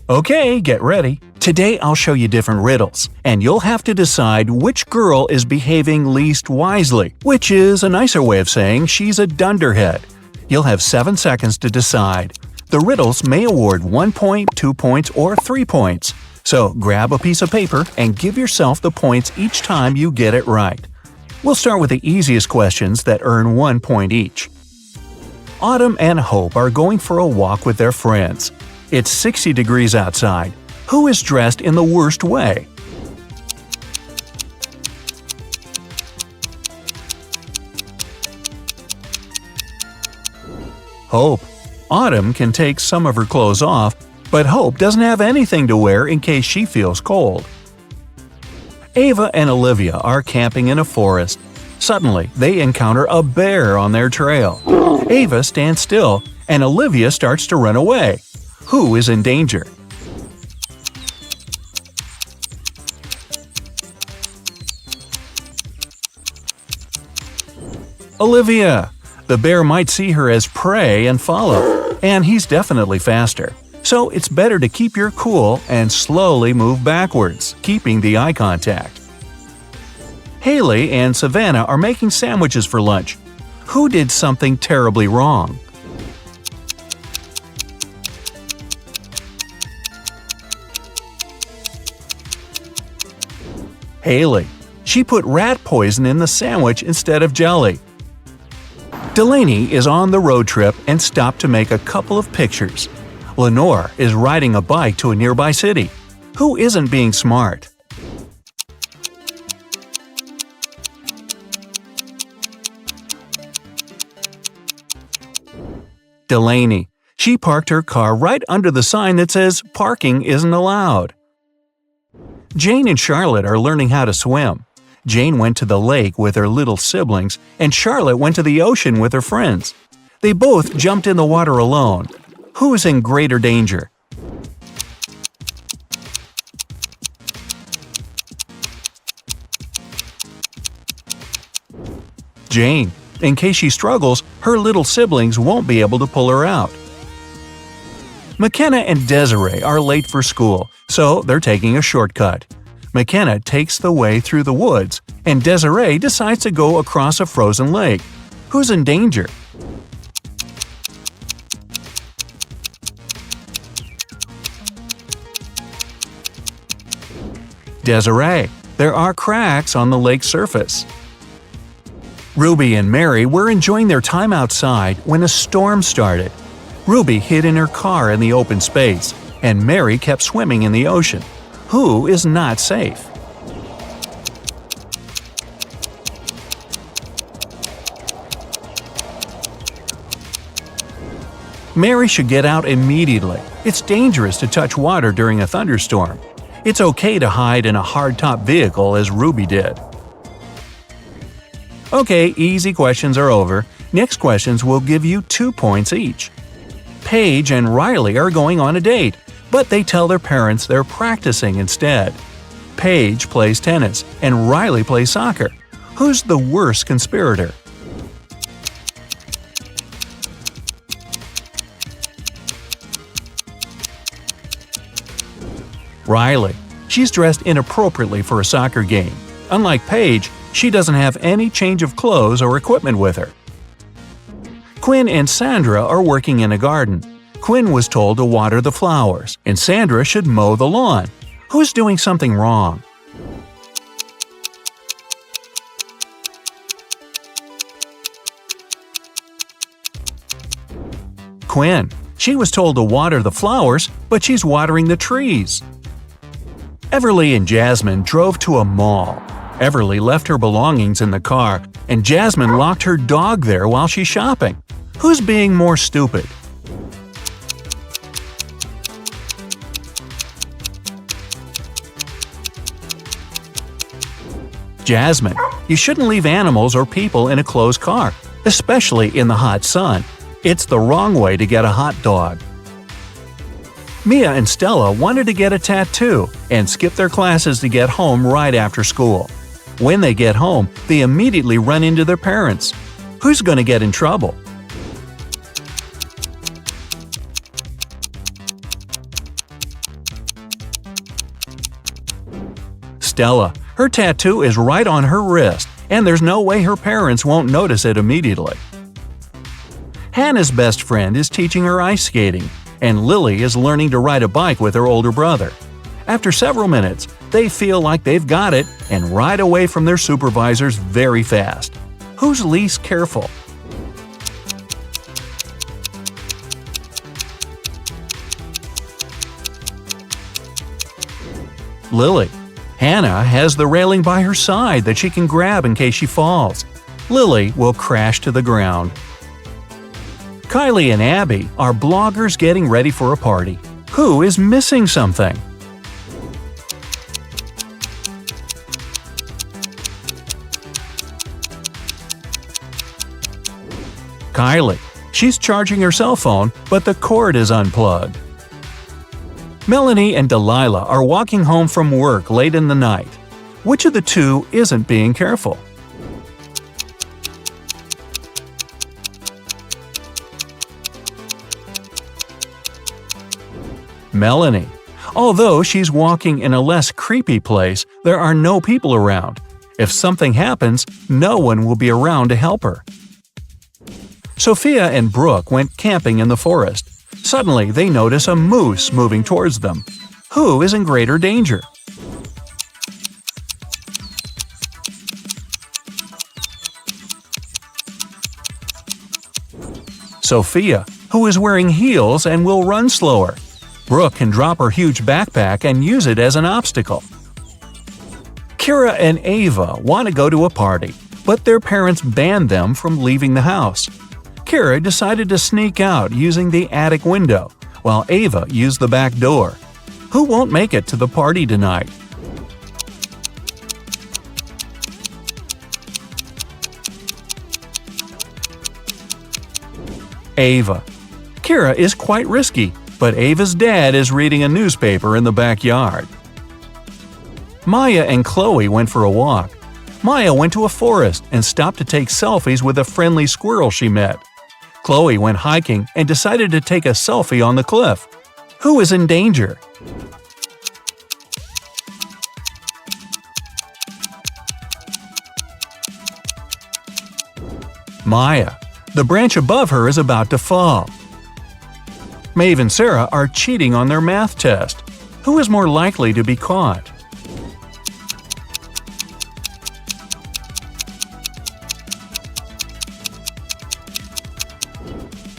Okay, get ready. Today I'll show you different riddles, and you'll have to decide which girl is behaving least wisely, which is a nicer way of saying she's a dunderhead. You'll have 7 seconds to decide. The riddles may award 1 point, 2 points, or 3 points. So grab a piece of paper and give yourself the points each time you get it right. We'll start with the easiest questions that earn 1 point each. Autumn and Hope are going for a walk with their friends. It's 60 degrees outside. Who is dressed in the worst way? Hope. Autumn can take some of her clothes off, but Hope doesn't have anything to wear in case she feels cold. Ava and Olivia are camping in a forest. Suddenly, they encounter a bear on their trail. Ava stands still, and Olivia starts to run away. Who is in danger? Olivia. The bear might see her as prey and follow, and he's definitely faster. So it's better to keep your cool and slowly move backwards, keeping the eye contact. Haley and Savannah are making sandwiches for lunch. Who did something terribly wrong? Haley. She put rat poison in the sandwich instead of jelly. Delaney is on the road trip and stopped to make a couple of pictures. Lenore is riding a bike to a nearby city. Who isn't being smart? Delaney. She parked her car right under the sign that says "Parking isn't allowed." Jane and Charlotte are learning how to swim. Jane went to the lake with her little siblings, and Charlotte went to the ocean with her friends. They both jumped in the water alone. Who is in greater danger? Jane. In case she struggles, her little siblings won't be able to pull her out. McKenna and Desiree are late for school, so they're taking a shortcut. McKenna takes the way through the woods, and Desiree decides to go across a frozen lake. Who's in danger? Desiree. There are cracks on the lake's surface. Ruby and Mary were enjoying their time outside when a storm started. Ruby hid in her car in the open space, and Mary kept swimming in the ocean. Who is not safe? Mary should get out immediately. It's dangerous to touch water during a thunderstorm. It's okay to hide in a hardtop vehicle as Ruby did. Okay, easy questions are over. Next questions will give you 2 points each. Paige and Riley are going on a date, but they tell their parents they're practicing instead. Paige plays tennis, and Riley plays soccer. Who's the worst conspirator? Riley. She's dressed inappropriately for a soccer game. Unlike Paige, she doesn't have any change of clothes or equipment with her. Quinn and Sandra are working in a garden. Quinn was told to water the flowers, and Sandra should mow the lawn. Who's doing something wrong? Quinn. She was told to water the flowers, but she's watering the trees. Everly and Jasmine drove to a mall. Everly left her belongings in the car, and Jasmine locked her dog there while she's shopping. Who's being more stupid? Jasmine. You shouldn't leave animals or people in a closed car, especially in the hot sun. It's the wrong way to get a hot dog. Mia and Stella wanted to get a tattoo and skip their classes to get home right after school. When they get home, they immediately run into their parents. Who's going to get in trouble? Stella. Her tattoo is right on her wrist, and there's no way her parents won't notice it immediately. Hannah's best friend is teaching her ice skating, and Lily is learning to ride a bike with her older brother. After several minutes, they feel like they've got it and ride away from their supervisors very fast. Who's least careful? Lily. Hannah has the railing by her side that she can grab in case she falls. Lily will crash to the ground. Kylie and Abby are bloggers getting ready for a party. Who is missing something? Kylie. She's charging her cell phone, but the cord is unplugged. Melanie and Delilah are walking home from work late in the night. Which of the two isn't being careful? Melanie. Although she's walking in a less creepy place, there are no people around. If something happens, no one will be around to help her. Sophia and Brooke went camping in the forest. Suddenly, they notice a moose moving towards them. Who is in greater danger? Sophia, who is wearing heels and will run slower. Brooke can drop her huge backpack and use it as an obstacle. Kira and Ava want to go to a party, but their parents banned them from leaving the house. Kira decided to sneak out using the attic window, while Ava used the back door. Who won't make it to the party tonight? Ava. Kira is quite risky, but Ava's dad is reading a newspaper in the backyard. Maya and Chloe went for a walk. Maya went to a forest and stopped to take selfies with a friendly squirrel she met. Chloe went hiking and decided to take a selfie on the cliff. Who is in danger? Maya. The branch above her is about to fall. Maeve and Sarah are cheating on their math test. Who is more likely to be caught?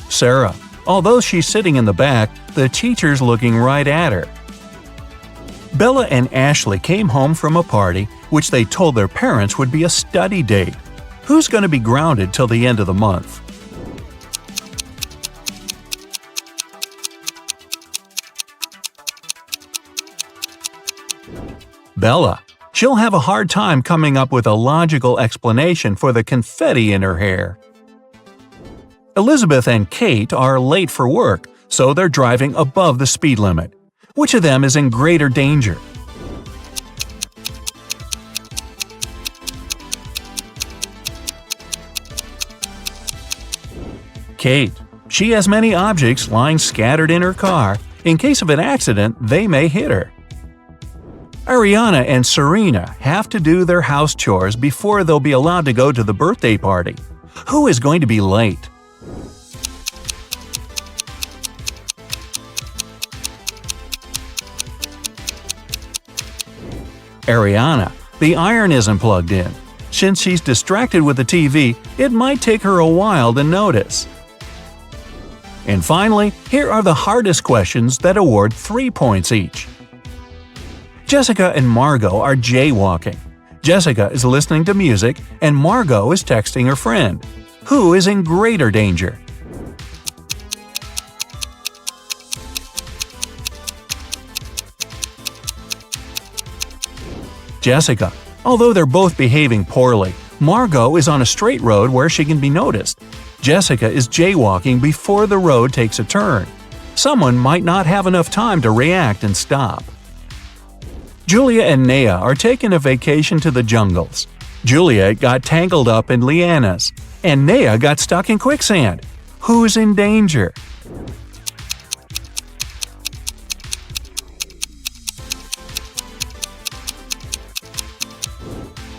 Sarah. Although she's sitting in the back, the teacher's looking right at her. Bella and Ashley came home from a party which they told their parents would be a study date. Who's going to be grounded till the end of the month? Bella. She'll have a hard time coming up with a logical explanation for the confetti in her hair. Elizabeth and Kate are late for work, so they're driving above the speed limit. Which of them is in greater danger? Kate. She has many objects lying scattered in her car. In case of an accident, they may hit her. Ariana and Serena have to do their house chores before they'll be allowed to go to the birthday party. Who is going to be late? Ariana. The iron isn't plugged in. Since she's distracted with the TV, it might take her a while to notice. And finally, here are the hardest questions that award 3 points each. Jessica and Margot are jaywalking. Jessica is listening to music, and Margot is texting her friend. Who is in greater danger? Jessica. Although they're both behaving poorly, Margot is on a straight road where she can be noticed. Jessica is jaywalking before the road takes a turn. Someone might not have enough time to react and stop. Julia and Naya are taking a vacation to the jungles. Julia got tangled up in lianas, and Naya got stuck in quicksand. Who's in danger?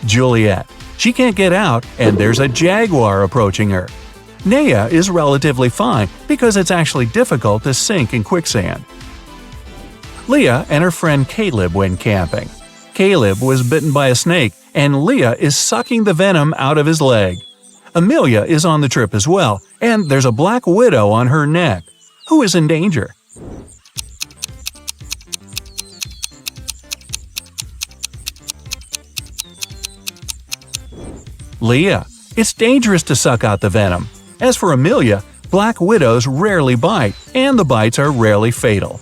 Juliet. She can't get out, and there's a jaguar approaching her. Naya is relatively fine because it's actually difficult to sink in quicksand. Leah and her friend Caleb went camping. Caleb was bitten by a snake, and Leah is sucking the venom out of his leg. Amelia is on the trip as well, and there's a black widow on her neck. Who is in danger? Leah. It's dangerous to suck out the venom. As for Amelia, black widows rarely bite, and the bites are rarely fatal.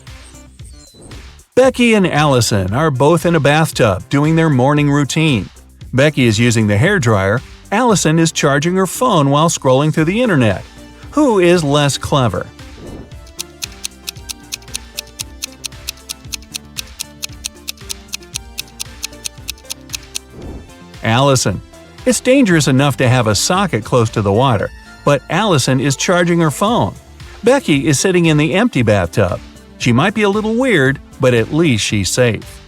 Becky and Allison are both in a bathtub doing their morning routine. Becky is using the hairdryer. Allison is charging her phone while scrolling through the internet. Who is less clever? Allison. It's dangerous enough to have a socket close to the water, but Allison is charging her phone. Becky is sitting in the empty bathtub. She might be a little weird, but at least she's safe.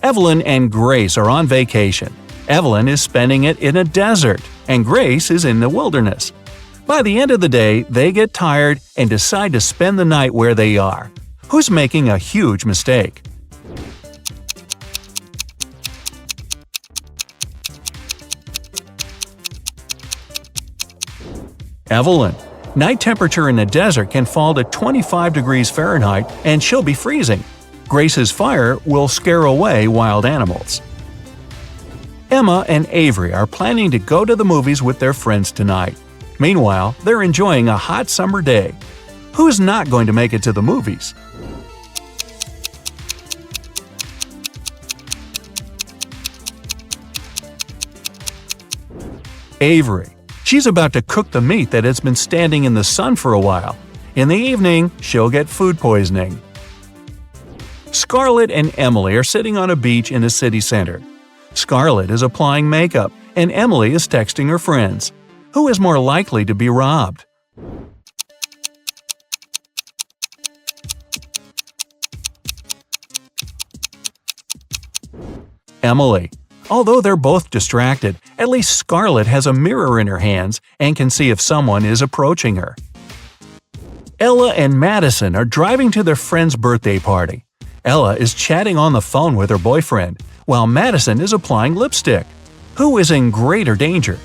Evelyn and Grace are on vacation. Evelyn is spending it in a desert, and Grace is in the wilderness. By the end of the day, they get tired and decide to spend the night where they are. Who's making a huge mistake? Evelyn. Night temperature in the desert can fall to 25 degrees Fahrenheit and she'll be freezing. Grace's fire will scare away wild animals. Emma and Avery are planning to go to the movies with their friends tonight. Meanwhile, they're enjoying a hot summer day. Who's not going to make it to the movies? Avery. She's about to cook the meat that has been standing in the sun for a while. In the evening, she'll get food poisoning. Scarlett and Emily are sitting on a beach in a city center. Scarlett is applying makeup, and Emily is texting her friends. Who is more likely to be robbed? Emily. Although they're both distracted, at least Scarlett has a mirror in her hands and can see if someone is approaching her. Ella and Madison are driving to their friend's birthday party. Ella is chatting on the phone with her boyfriend, while Madison is applying lipstick. Who is in greater danger?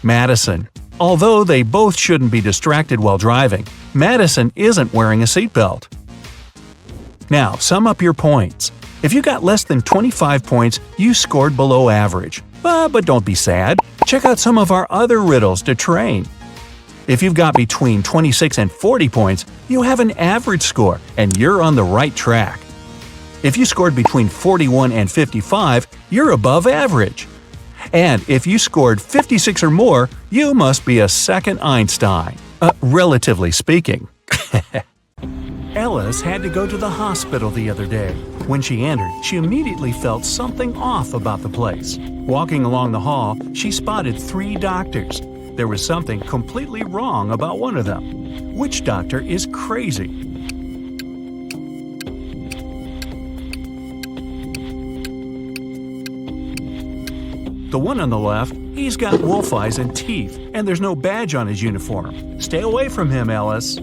Madison. Although they both shouldn't be distracted while driving, Madison isn't wearing a seatbelt. Now, sum up your points. If you got less than 25 points, you scored below average. But don't be sad. Check out some of our other riddles to train. If you've got between 26 and 40 points, you have an average score, and you're on the right track. If you scored between 41 and 55, you're above average. And if you scored 56 or more, you must be a second Einstein. Relatively speaking. Ellis had to go to the hospital the other day. When she entered, she immediately felt something off about the place. Walking along the hall, she spotted 3 doctors. There was something completely wrong about one of them. Which doctor is crazy? The one on the left, he's got wolf eyes and teeth, and there's no badge on his uniform. Stay away from him, Ellis.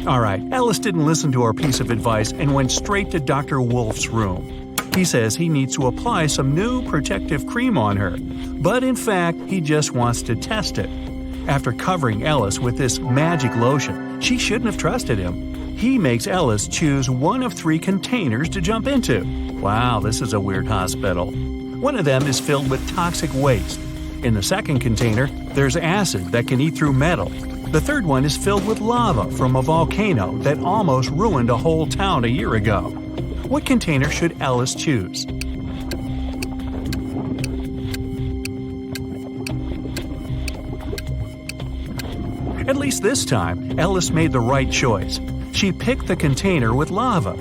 Alright, Ellis didn't listen to our piece of advice and went straight to Dr. Wolf's room. He says he needs to apply some new protective cream on her, but in fact, he just wants to test it. After covering Ellis with this magic lotion, she shouldn't have trusted him. He makes Ellis choose one of 3 containers to jump into. Wow, this is a weird hospital. One of them is filled with toxic waste. In the second container, there's acid that can eat through metal. The third one is filled with lava from a volcano that almost ruined a whole town a year ago. What container should Ellis choose? At least this time, Ellis made the right choice. She picked the container with lava.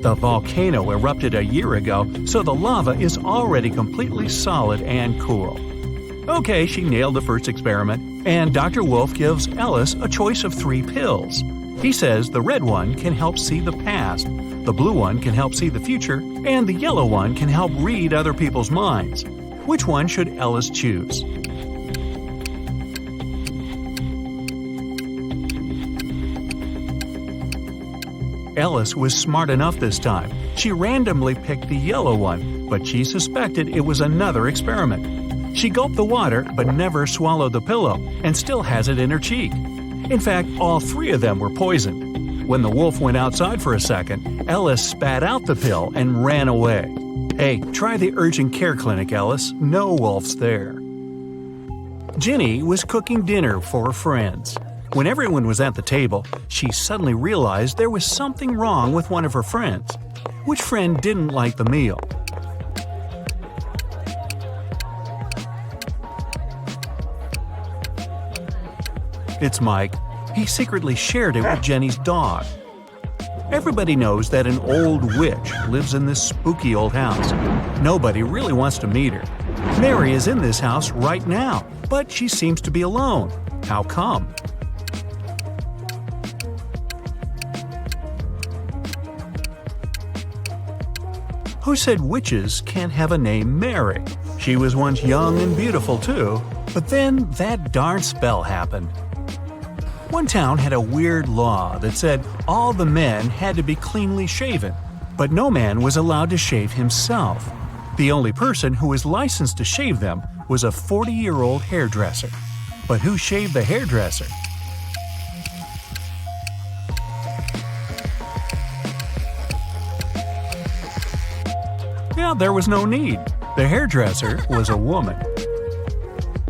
The volcano erupted a year ago, so the lava is already completely solid and cool. Okay, she nailed the first experiment, and Dr. Wolf gives Ellis a choice of 3 pills. He says the red one can help see the past, the blue one can help see the future, and the yellow one can help read other people's minds. Which one should Ellis choose? Ellis was smart enough this time. She randomly picked the yellow one, but she suspected it was another experiment. She gulped the water but never swallowed the pillow and still has it in her cheek. In fact, all three of them were poisoned. When the wolf went outside for a second, Ellis spat out the pill and ran away. Hey, try the urgent care clinic, Ellis. No wolves there. Ginny was cooking dinner for her friends. When everyone was at the table, she suddenly realized there was something wrong with one of her friends. Which friend didn't like the meal? It's Mike. He secretly shared it with Jenny's dog. Everybody knows that an old witch lives in this spooky old house. Nobody really wants to meet her. Mary is in this house right now, but she seems to be alone. How come? Who said witches can't have a name Mary? She was once young and beautiful too, but then that darn spell happened. One town had a weird law that said all the men had to be cleanly shaven, but no man was allowed to shave himself. The only person who was licensed to shave them was a 40-year-old hairdresser. But who shaved the hairdresser? Yeah, there was no need. The hairdresser was a woman.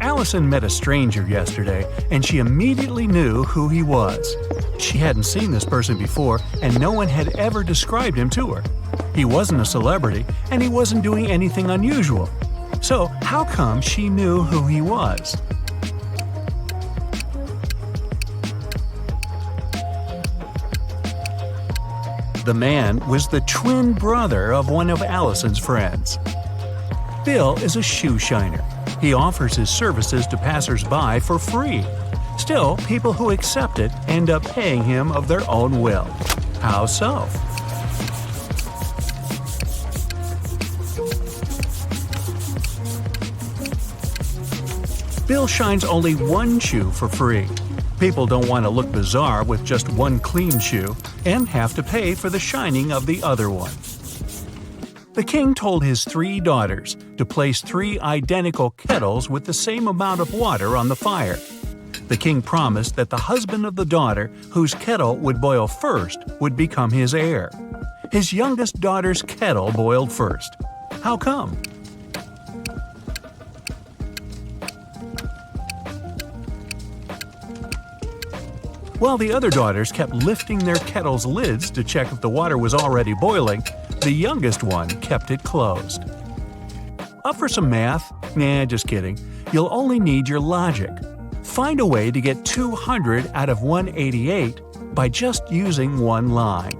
Allison met a stranger yesterday, and she immediately knew who he was. She hadn't seen this person before, and no one had ever described him to her. He wasn't a celebrity, and he wasn't doing anything unusual. So how come she knew who he was? The man was the twin brother of one of Allison's friends. Bill is a shoe shiner. He offers his services to passers-by for free. Still, people who accept it end up paying him of their own will. How so? Bill shines only one shoe for free. People don't want to look bizarre with just one clean shoe and have to pay for the shining of the other one. The king told his 3 daughters to place 3 identical kettles with the same amount of water on the fire. The king promised that the husband of the daughter whose kettle would boil first would become his heir. His youngest daughter's kettle boiled first. How come? While the other daughters kept lifting their kettle's lids to check if the water was already boiling, the youngest one kept it closed. Up for some math? Nah, just kidding. You'll only need your logic. Find a way to get 200 out of 188 by just using one line.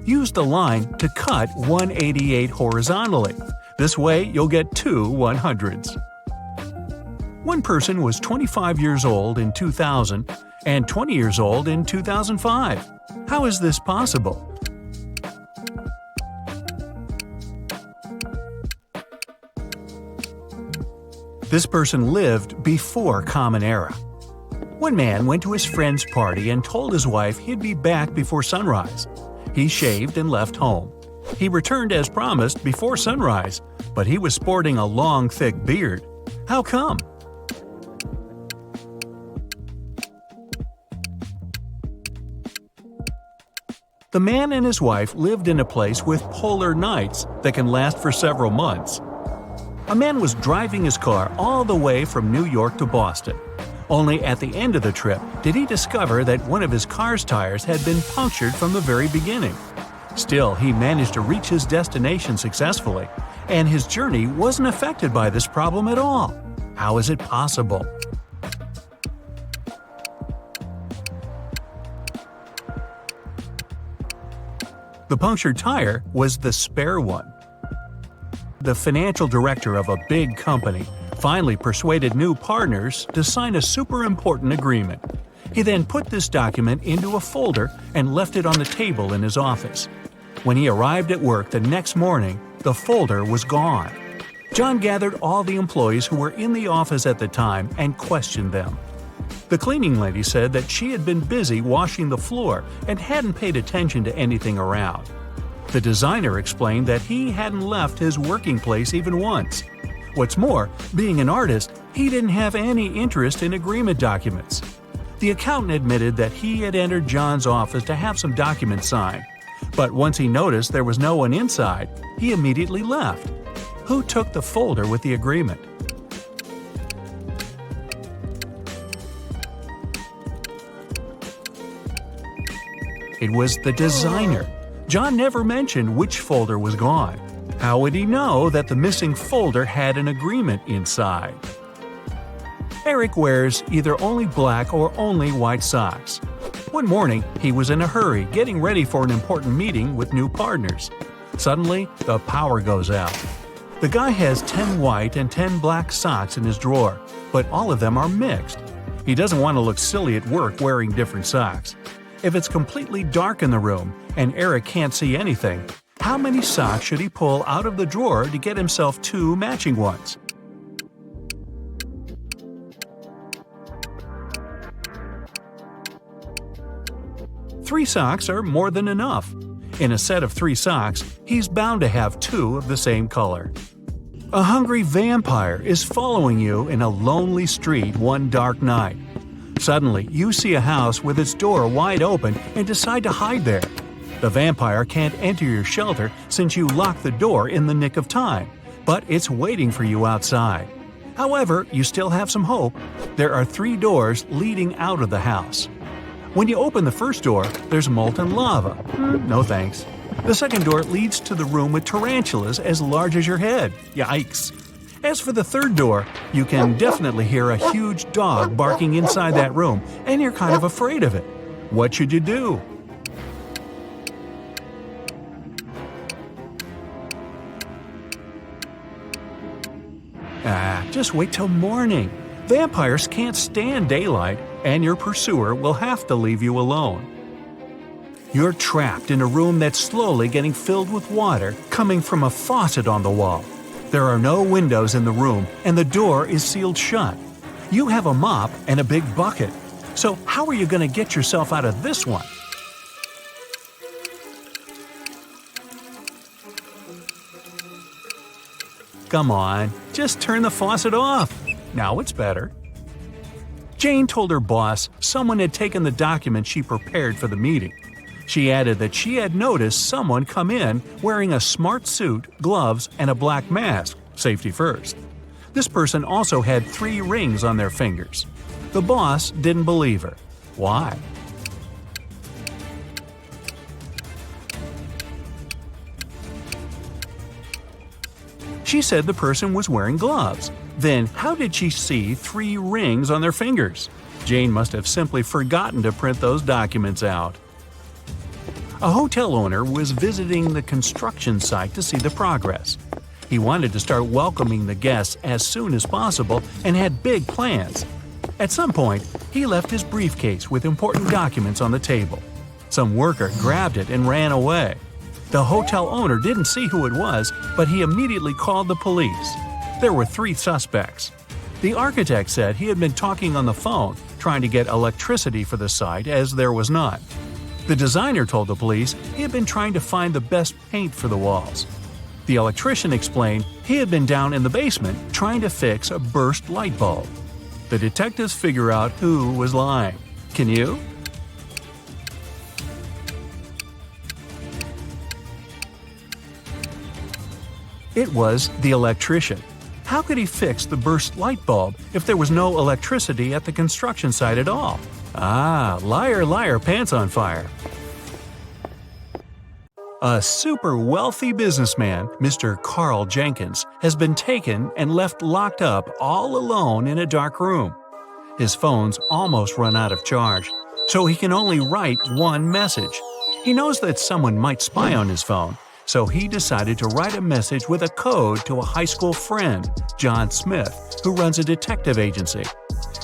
Use the line to cut 188 horizontally. This way, you'll get 2 100s. One person was 25 years old in 2000 and 20 years old in 2005. How is this possible? This person lived before Common Era. One man went to his friend's party and told his wife he'd be back before sunrise. He shaved and left home. He returned as promised before sunrise, but he was sporting a long, thick beard. How come? The man and his wife lived in a place with polar nights that can last for several months. A man was driving his car all the way from New York to Boston. Only at the end of the trip did he discover that one of his car's tires had been punctured from the very beginning. Still, he managed to reach his destination successfully, and his journey wasn't affected by this problem at all. How is it possible? The punctured tire was the spare one. The financial director of a big company finally persuaded new partners to sign a super important agreement. He then put this document into a folder and left it on the table in his office. When he arrived at work the next morning, the folder was gone. John gathered all the employees who were in the office at the time and questioned them. The cleaning lady said that she had been busy washing the floor and hadn't paid attention to anything around. The designer explained that he hadn't left his working place even once. What's more, being an artist, he didn't have any interest in agreement documents. The accountant admitted that he had entered John's office to have some documents signed, but once he noticed there was no one inside, he immediately left. Who took the folder with the agreement? It was the designer. John never mentioned which folder was gone. How would he know that the missing folder had an agreement inside? Eric wears either only black or only white socks. One morning, he was in a hurry getting ready for an important meeting with new partners. Suddenly, the power goes out. The guy has 10 white and 10 black socks in his drawer, but all of them are mixed. He doesn't want to look silly at work wearing different socks. If it's completely dark in the room and Eric can't see anything, how many socks should he pull out of the drawer to get himself 2 matching ones? Three socks are more than enough. In a set of 3 socks, he's bound to have 2 of the same color. A hungry vampire is following you in a lonely street one dark night. Suddenly, you see a house with its door wide open and decide to hide there. The vampire can't enter your shelter since you locked the door in the nick of time, but it's waiting for you outside. However, you still have some hope. There are 3 doors leading out of the house. When you open the first door, there's molten lava. No thanks. The second door leads to the room with tarantulas as large as your head. Yikes. As for the third door, you can definitely hear a huge dog barking inside that room, and you're kind of afraid of it. What should you do? Just wait till morning. Vampires can't stand daylight, and your pursuer will have to leave you alone. You're trapped in a room that's slowly getting filled with water coming from a faucet on the wall. There are no windows in the room, and the door is sealed shut. You have a mop and a big bucket. So how are you going to get yourself out of this one? Come on, just turn the faucet off. Now it's better. Jane told her boss someone had taken the document she prepared for the meeting. She added that she had noticed someone come in wearing a smart suit, gloves, and a black mask, safety first. This person also had 3 rings on their fingers. The boss didn't believe her. Why? She said the person was wearing gloves. Then how did she see 3 rings on their fingers? Jane must have simply forgotten to print those documents out. A hotel owner was visiting the construction site to see the progress. He wanted to start welcoming the guests as soon as possible and had big plans. At some point, he left his briefcase with important documents on the table. Some worker grabbed it and ran away. The hotel owner didn't see who it was, but he immediately called the police. There were 3 suspects. The architect said he had been talking on the phone, trying to get electricity for the site as there was none. The designer told the police he had been trying to find the best paint for the walls. The electrician explained he had been down in the basement trying to fix a burst light bulb. The detectives figure out who was lying. Can you? It was the electrician. How could he fix the burst light bulb if there was no electricity at the construction site at all? Liar, liar, pants on fire. A super wealthy businessman, Mr. Carl Jenkins, has been taken and left locked up all alone in a dark room. His phone's almost run out of charge, so he can only write one message. He knows that someone might spy on his phone, so he decided to write a message with a code to a high school friend, John Smith, who runs a detective agency.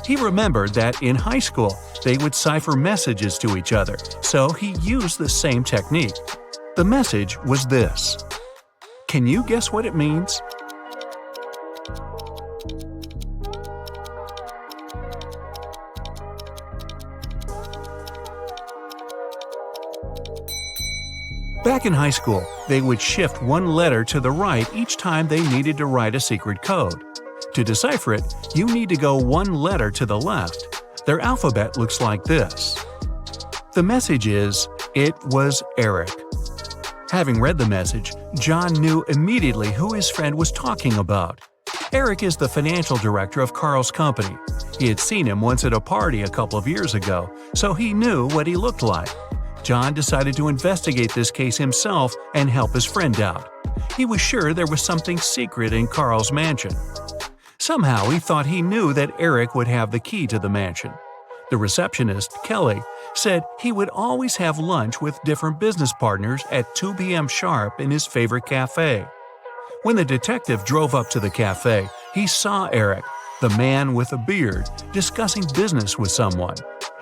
He remembered that in high school they would cipher messages to each other, so he used the same technique. The message was this. Can you guess what it means? Back in high school, they would shift one letter to the right each time they needed to write a secret code. To decipher it, you need to go one letter to the left. Their alphabet looks like this. The message is, "It was Eric." Having read the message, John knew immediately who his friend was talking about. Eric is the financial director of Carl's company. He had seen him once at a party a couple of years ago, so he knew what he looked like. John decided to investigate this case himself and help his friend out. He was sure there was something secret in Carl's mansion. Somehow he thought he knew that Eric would have the key to the mansion. The receptionist, Kelly, said he would always have lunch with different business partners at 2 p.m. sharp in his favorite cafe. When the detective drove up to the cafe, he saw Eric, the man with a beard, discussing business with someone.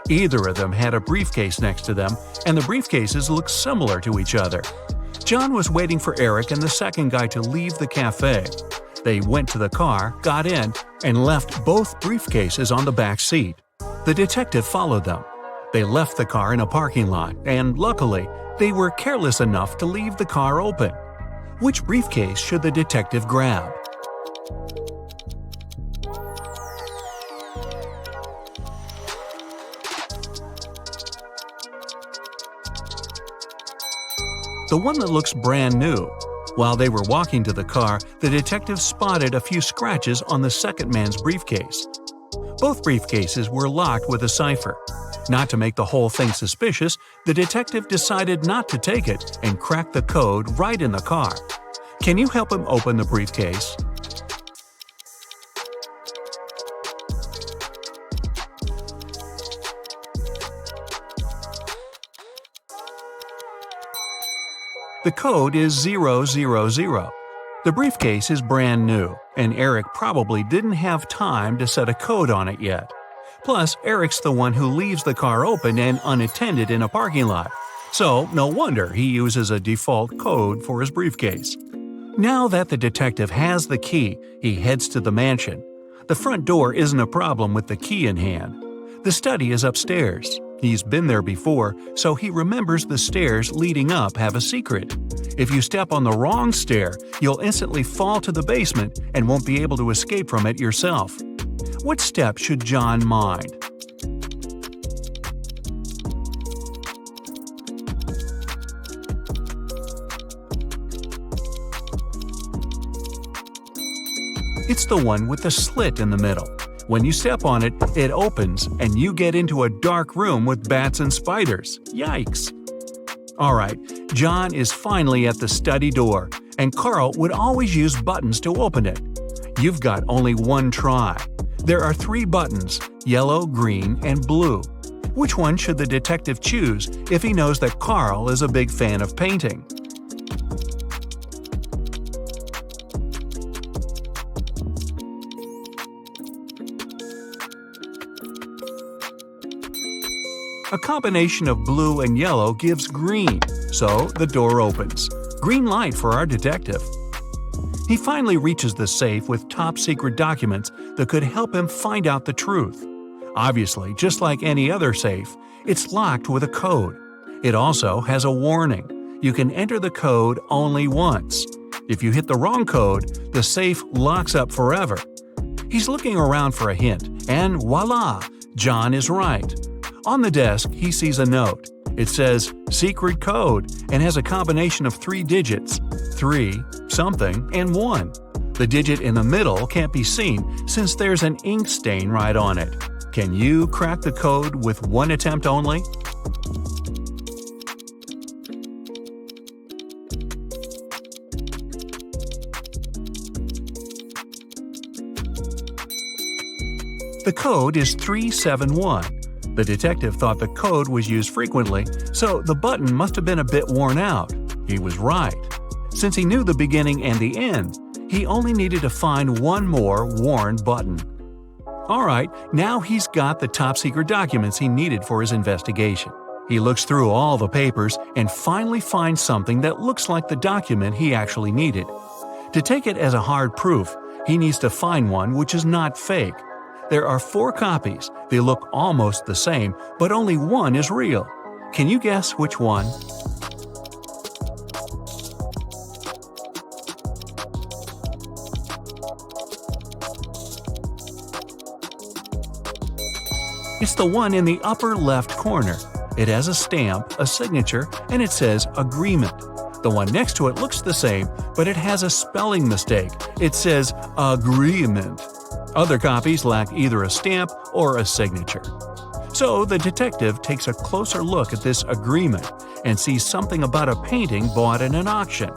Either of them had a briefcase next to them, and the briefcases looked similar to each other. John was waiting for Eric and the second guy to leave the cafe. They went to the car, got in, and left both briefcases on the back seat. The detective followed them. They left the car in a parking lot, and luckily, they were careless enough to leave the car open. Which briefcase should the detective grab? The one that looks brand new. While they were walking to the car, the detective spotted a few scratches on the second man's briefcase. Both briefcases were locked with a cipher. Not to make the whole thing suspicious, the detective decided not to take it and cracked the code right in the car. Can you help him open the briefcase? The code is 000. The briefcase is brand new, and Eric probably didn't have time to set a code on it yet. Plus, Eric's the one who leaves the car open and unattended in a parking lot, so no wonder he uses a default code for his briefcase. Now that the detective has the key, he heads to the mansion. The front door isn't a problem with the key in hand. The study is upstairs. He's been there before, so he remembers the stairs leading up have a secret. If you step on the wrong stair, you'll instantly fall to the basement and won't be able to escape from it yourself. What step should John mind? It's the one with the slit in the middle. When you step on it, it opens, and you get into a dark room with bats and spiders. Yikes! Alright, John is finally at the study door, and Carl would always use buttons to open it. You've got only one try. There are 3 buttons, yellow, green, and blue. Which one should the detective choose if he knows that Carl is a big fan of painting? A combination of blue and yellow gives green, so the door opens. Green light for our detective. He finally reaches the safe with top-secret documents that could help him find out the truth. Obviously, just like any other safe, it's locked with a code. It also has a warning. You can enter the code only once. If you hit the wrong code, the safe locks up forever. He's looking around for a hint, and voila! John is right. On the desk, he sees a note. It says, "Secret code," and has a combination of 3 digits, 3, something, and 1. The digit in the middle can't be seen since there's an ink stain right on it. Can you crack the code with one attempt only? The code is 371. The detective thought the code was used frequently, so the button must have been a bit worn out. He was right. Since he knew the beginning and the end, he only needed to find one more worn button. Alright, now he's got the top-secret documents he needed for his investigation. He looks through all the papers and finally finds something that looks like the document he actually needed. To take it as a hard proof, he needs to find one which is not fake. There are 4 copies. They look almost the same, but only one is real. Can you guess which one? It's the one in the upper left corner. It has a stamp, a signature, and it says agreement. The one next to it looks the same, but it has a spelling mistake. It says agreement. Other copies lack either a stamp or a signature. So the detective takes a closer look at this agreement and sees something about a painting bought at an auction.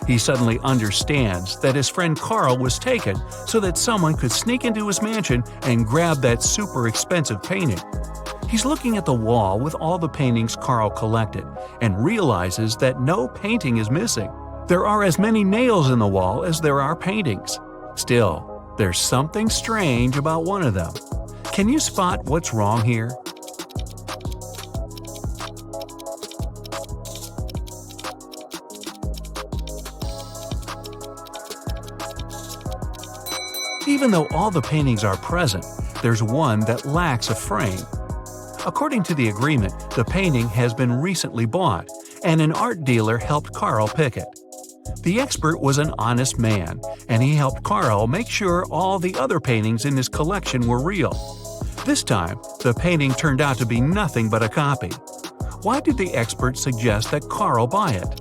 He suddenly understands that his friend Carl was taken so that someone could sneak into his mansion and grab that super expensive painting. He's looking at the wall with all the paintings Carl collected and realizes that no painting is missing. There are as many nails in the wall as there are paintings. Still, there's something strange about one of them. Can you spot what's wrong here? Even though all the paintings are present, there's one that lacks a frame. According to the agreement, the painting has been recently bought, and an art dealer helped Carl pick it. The expert was an honest man, and he helped Carl make sure all the other paintings in his collection were real. This time, the painting turned out to be nothing but a copy. Why did the expert suggest that Carl buy it?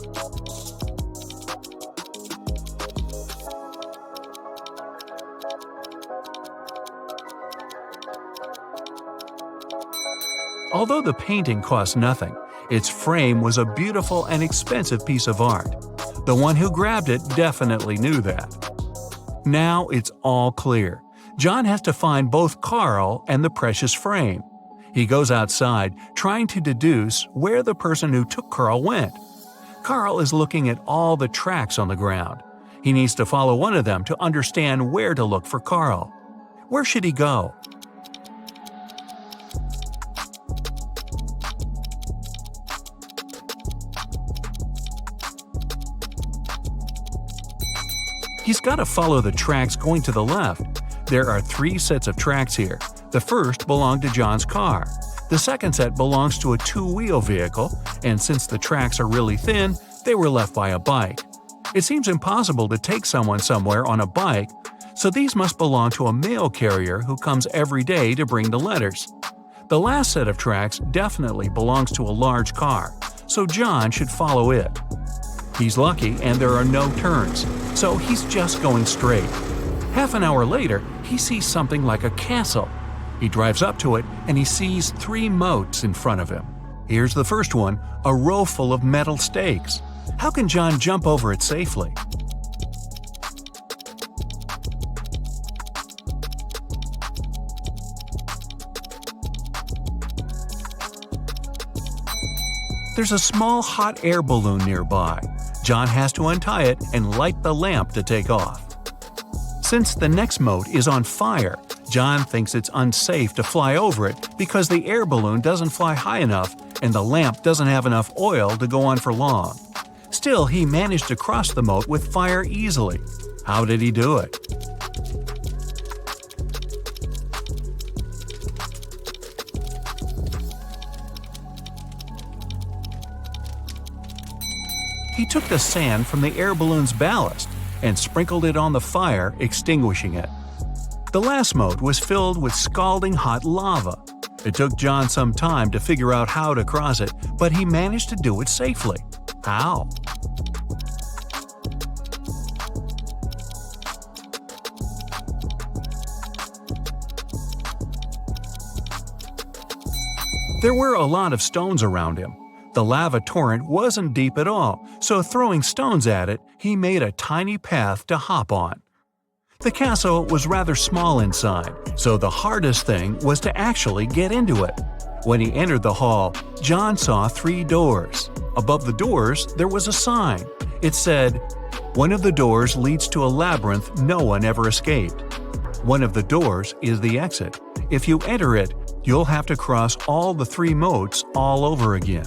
Although the painting cost nothing, its frame was a beautiful and expensive piece of art. The one who grabbed it definitely knew that. Now it's all clear. John has to find both Carl and the precious frame. He goes outside, trying to deduce where the person who took Carl went. Carl is looking at all the tracks on the ground. He needs to follow one of them to understand where to look for Carl. Where should he go? He's got to follow the tracks going to the left. There are 3 sets of tracks here. The first belonged to John's car. The second set belongs to a 2-wheel vehicle, and since the tracks are really thin, they were left by a bike. It seems impossible to take someone somewhere on a bike, so these must belong to a mail carrier who comes every day to bring the letters. The last set of tracks definitely belongs to a large car, so John should follow it. He's lucky and there are no turns, so he's just going straight. Half an hour later, he sees something like a castle. He drives up to it and he sees 3 moats in front of him. Here's the first one, a row full of metal stakes. How can John jump over it safely? There's a small hot air balloon nearby. John has to untie it and light the lamp to take off. Since the next moat is on fire, John thinks it's unsafe to fly over it because the air balloon doesn't fly high enough and the lamp doesn't have enough oil to go on for long. Still, he managed to cross the moat with fire easily. How did he do it? He took the sand from the air balloon's ballast and sprinkled it on the fire, extinguishing it. The last moat was filled with scalding hot lava. It took John some time to figure out how to cross it, but he managed to do it safely. How? There were a lot of stones around him. The lava torrent wasn't deep at all, so throwing stones at it, he made a tiny path to hop on. The castle was rather small inside, so the hardest thing was to actually get into it. When he entered the hall, John saw 3 doors. Above the doors, there was a sign. It said, One of the doors leads to a labyrinth no one ever escaped. One of the doors is the exit. If you enter it, you'll have to cross all the 3 moats all over again.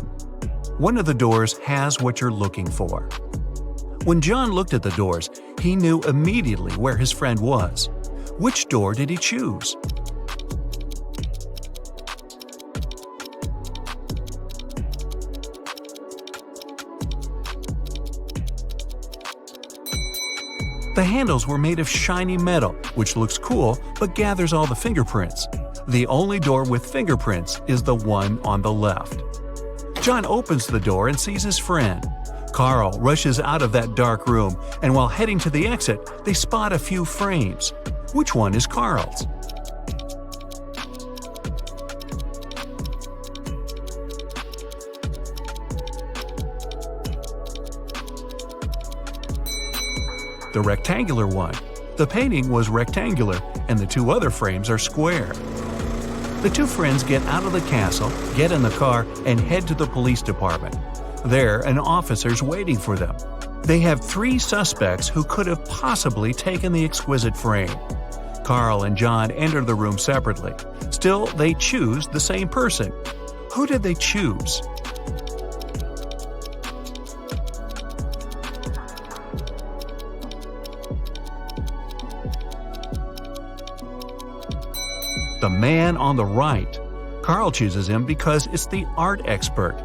One of the doors has what you're looking for. When John looked at the doors, he knew immediately where his friend was. Which door did he choose? The handles were made of shiny metal, which looks cool but gathers all the fingerprints. The only door with fingerprints is the one on the left. John opens the door and sees his friend. Carl rushes out of that dark room, and while heading to the exit, they spot a few frames. Which one is Carl's? The rectangular one. The painting was rectangular, and the 2 other frames are square. The 2 friends get out of the castle, get in the car, and head to the police department. There, an officer's waiting for them. They have 3 suspects who could have possibly taken the exquisite frame. Carl and John enter the room separately. Still, they choose the same person. Who did they choose? The man on the right. Carl chooses him because it's the art expert.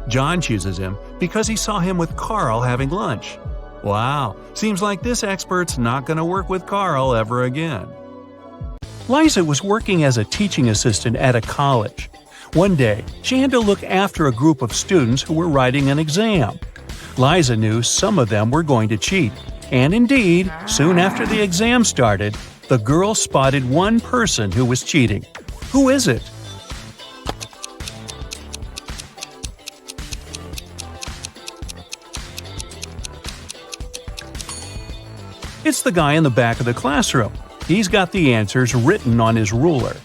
John chooses him because he saw him with Carl having lunch. Wow, seems like this expert's not going to work with Carl ever again. Liza was working as a teaching assistant at a college. One day, she had to look after a group of students who were writing an exam. Liza knew some of them were going to cheat, and indeed, soon after the exam started, the girl spotted one person who was cheating. Who is it? It's the guy in the back of the classroom. He's got the answers written on his ruler.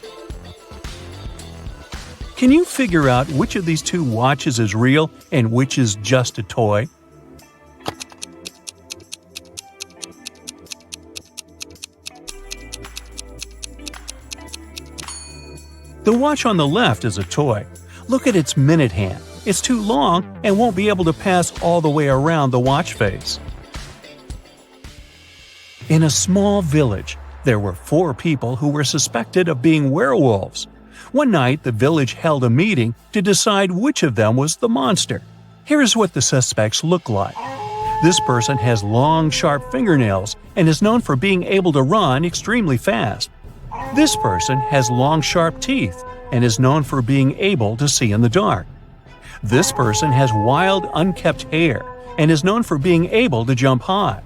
Can you figure out which of these 2 watches is real and which is just a toy? The watch on the left is a toy. Look at its minute hand. It's too long and won't be able to pass all the way around the watch face. In a small village, there were 4 people who were suspected of being werewolves. One night, the village held a meeting to decide which of them was the monster. Here's what the suspects look like. This person has long, sharp fingernails and is known for being able to run extremely fast. This person has long, sharp teeth and is known for being able to see in the dark. This person has wild, unkempt hair and is known for being able to jump high.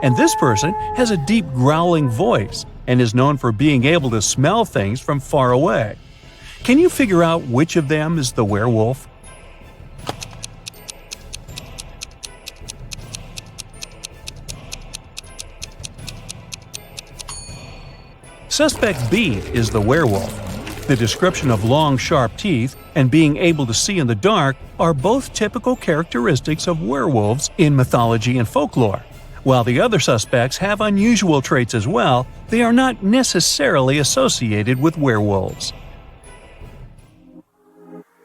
And this person has a deep growling voice and is known for being able to smell things from far away. Can you figure out which of them is the werewolf? Suspect B is the werewolf. The description of long, sharp teeth and being able to see in the dark are both typical characteristics of werewolves in mythology and folklore. While the other suspects have unusual traits as well, they are not necessarily associated with werewolves.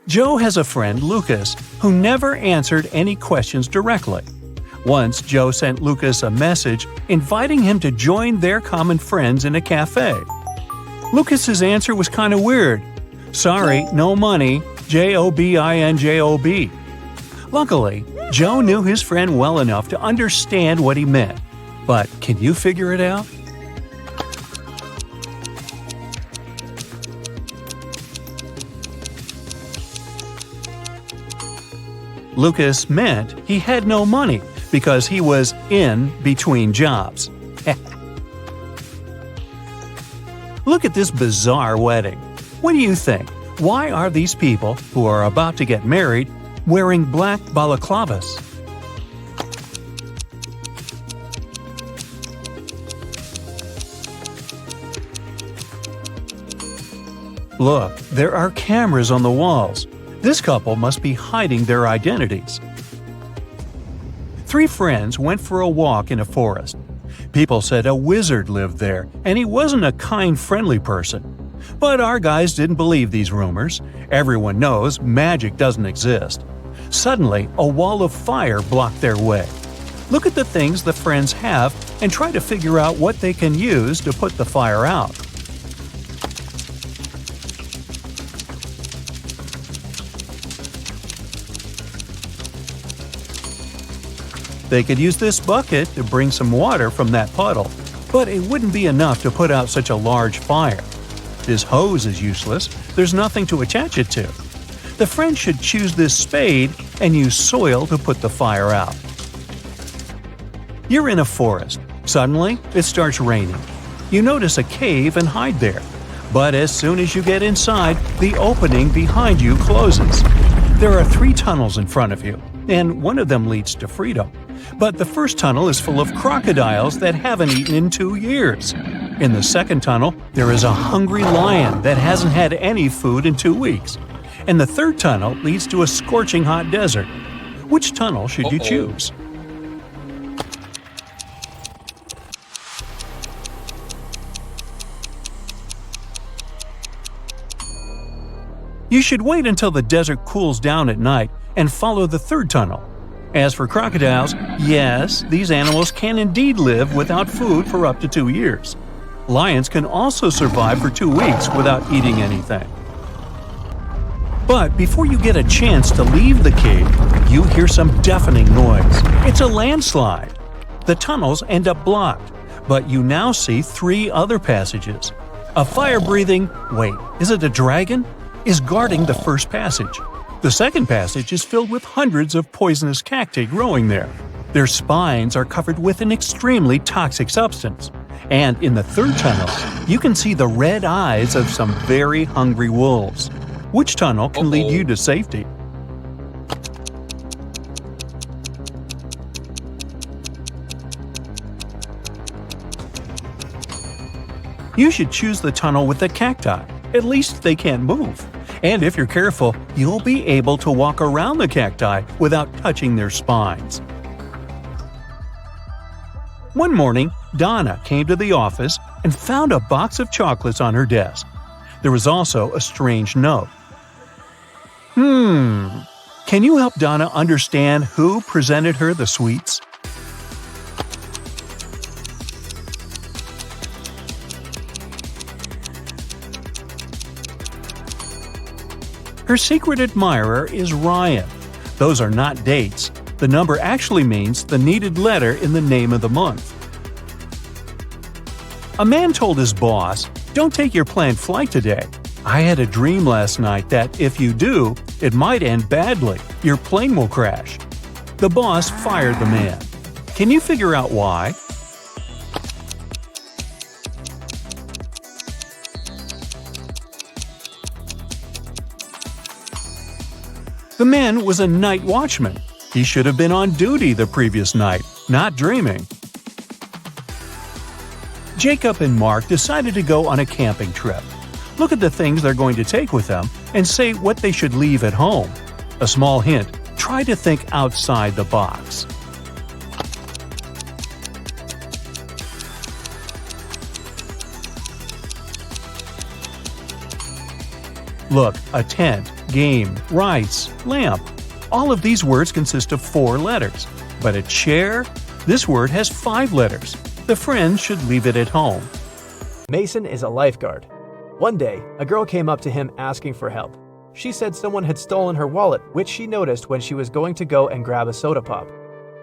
Joe has a friend, Lucas, who never answered any questions directly. Once, Joe sent Lucas a message inviting him to join their common friends in a cafe. Lucas's answer was kind of weird. Sorry, no money, JOBINJOB. Luckily, Joe knew his friend well enough to understand what he meant. But can you figure it out? Lucas meant he had no money because he was in between jobs. Look at this bizarre wedding. What do you think? Why are these people, who are about to get married, wearing black balaclavas? Look, there are cameras on the walls. This couple must be hiding their identities. Three friends went for a walk in a forest. People said a wizard lived there, and he wasn't a kind, friendly person. But our guys didn't believe these rumors. Everyone knows magic doesn't exist. Suddenly, a wall of fire blocked their way. Look at the things the friends have and try to figure out what they can use to put the fire out. They could use this bucket to bring some water from that puddle, but it wouldn't be enough to put out such a large fire. This hose is useless, there's nothing to attach it to. The friends should choose this spade and use soil to put the fire out. You're in a forest. Suddenly, it starts raining. You notice a cave and hide there. But as soon as you get inside, the opening behind you closes. There are 3 tunnels in front of you, and one of them leads to freedom. But the first tunnel is full of crocodiles that haven't eaten in 2 years. In the second tunnel, there is a hungry lion that hasn't had any food in 2 weeks. And the third tunnel leads to a scorching hot desert. Which tunnel should you choose? You should wait until the desert cools down at night and follow the third tunnel. As for crocodiles, yes, these animals can indeed live without food for up to 2 years. Lions can also survive for 2 weeks without eating anything. But before you get a chance to leave the cave, you hear some deafening noise. It's a landslide. The tunnels end up blocked, but you now see 3 other passages. A fire-breathing, wait, is it a dragon? Is guarding the first passage. The second passage is filled with hundreds of poisonous cacti growing there. Their spines are covered with an extremely toxic substance. And in the third tunnel, you can see the red eyes of some very hungry wolves. Which tunnel can lead you to safety? You should choose the tunnel with the cacti. At least they can't move. And if you're careful, you'll be able to walk around the cacti without touching their spines. One morning, Donna came to the office and found a box of chocolates on her desk. There was also a strange note. Can you help Donna understand who presented her the sweets? Her secret admirer is Ryan. Those are not dates. The number actually means the needed letter in the name of the month. A man told his boss, "Don't take your planned flight today. I had a dream last night that if you do, it might end badly. Your plane will crash." The boss fired the man. Can you figure out why? The man was a night watchman. He should have been on duty the previous night, not dreaming. Jacob and Mark decided to go on a camping trip. Look at the things they're going to take with them and say what they should leave at home. A small hint, try to think outside the box. Look, a tent, game, rice, lamp. All of these words consist of 4 letters. But a chair? This word has 5 letters. The friends should leave it at home. Mason is a lifeguard. One day, a girl came up to him asking for help. She said someone had stolen her wallet, which she noticed when she was going to go and grab a soda pop.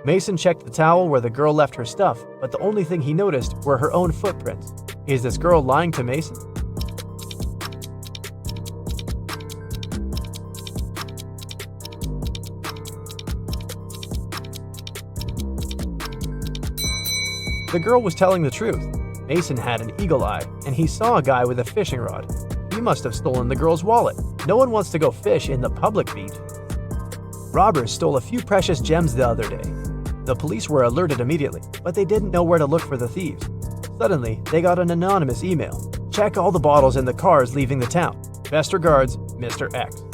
Mason checked the towel where the girl left her stuff, but the only thing he noticed were her own footprints. Is this girl lying to Mason? The girl was telling the truth. Mason had an eagle eye, and he saw a guy with a fishing rod. He must have stolen the girl's wallet. No one wants to go fish in the public beach. Robbers stole a few precious gems the other day. The police were alerted immediately, but they didn't know where to look for the thieves. Suddenly, they got an anonymous email. Check all the bottles in the cars leaving the town. Best regards, Mr. X.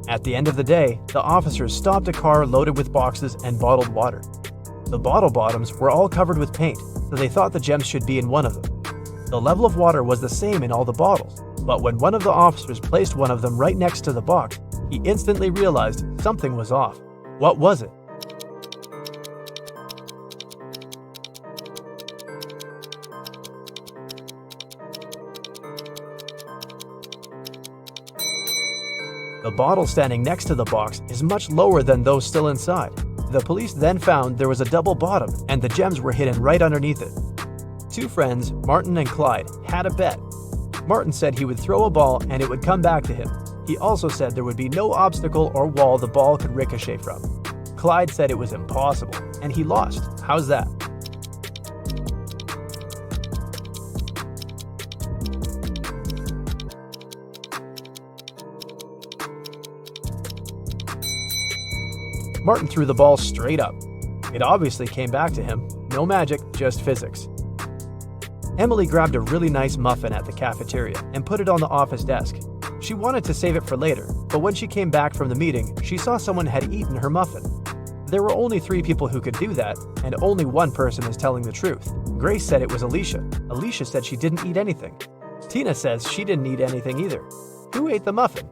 At the end of the day, the officers stopped a car loaded with boxes and bottled water. The bottle bottoms were all covered with paint, so they thought the gems should be in one of them. The level of water was the same in all the bottles, but when one of the officers placed one of them right next to the box, he instantly realized something was off. What was it? The bottle standing next to the box is much lower than those still inside. The police then found there was a double bottom and the gems were hidden right underneath it. Two friends, Martin and Clyde, had a bet. Martin said he would throw a ball and it would come back to him. He also said there would be no obstacle or wall the ball could ricochet from. Clyde said it was impossible, and he lost. How's that? Martin threw the ball straight up. It obviously came back to him. No magic, just physics. Emily grabbed a really nice muffin at the cafeteria and put it on the office desk. She wanted to save it for later, but when she came back from the meeting, she saw someone had eaten her muffin. There were only 3 people who could do that, and only one person is telling the truth. Grace said it was Alicia. Alicia said she didn't eat anything. Tina says she didn't eat anything either. Who ate the muffin?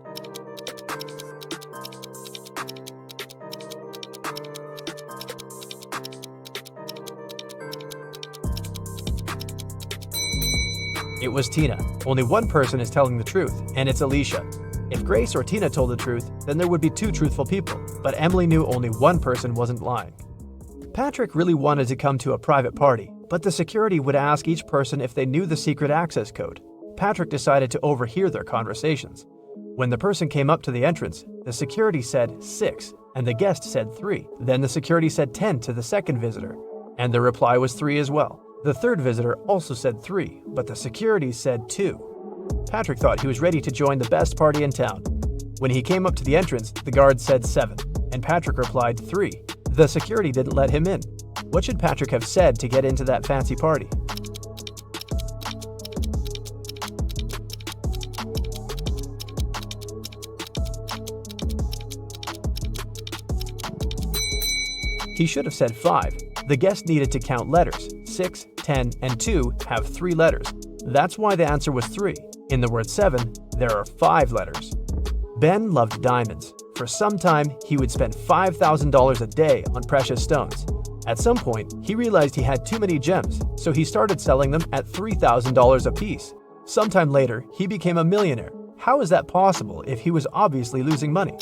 It was Tina. Only one person is telling the truth, and it's Alicia. If Grace or Tina told the truth, then there would be 2 truthful people, but Emily knew only one person wasn't lying. Patrick really wanted to come to a private party, but the security would ask each person if they knew the secret access code. Patrick decided to overhear their conversations. When the person came up to the entrance, the security said 6, and the guest said 3. Then the security said 10 to the second visitor, and the reply was 3 as well. The third visitor also said 3, but the security said 2. Patrick thought he was ready to join the best party in town. When he came up to the entrance, the guard said 7, and Patrick replied 3. The security didn't let him in. What should Patrick have said to get into that fancy party? He should have said 5. The guest needed to count letters. 6, 10, and 2 have 3 letters. That's why the answer was 3. In the word 7, there are 5 letters. Ben loved diamonds. For some time, he would spend $5,000 a day on precious stones. At some point, he realized he had too many gems, so he started selling them at $3,000 a piece. Sometime later, he became a millionaire. How is that possible if he was obviously losing money?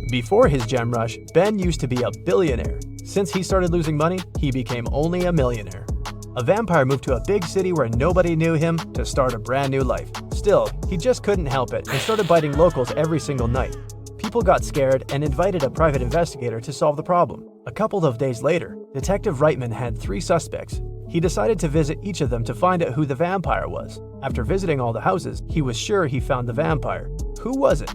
Before his gem rush, Ben used to be a billionaire. Since he started losing money, he became only a millionaire. A vampire moved to a big city where nobody knew him to start a brand new life. Still, he just couldn't help it and started biting locals every single night. People got scared and invited a private investigator to solve the problem. A couple of days later, Detective Reitman had 3 suspects. He decided to visit each of them to find out who the vampire was. After visiting all the houses, he was sure he found the vampire. Who was it?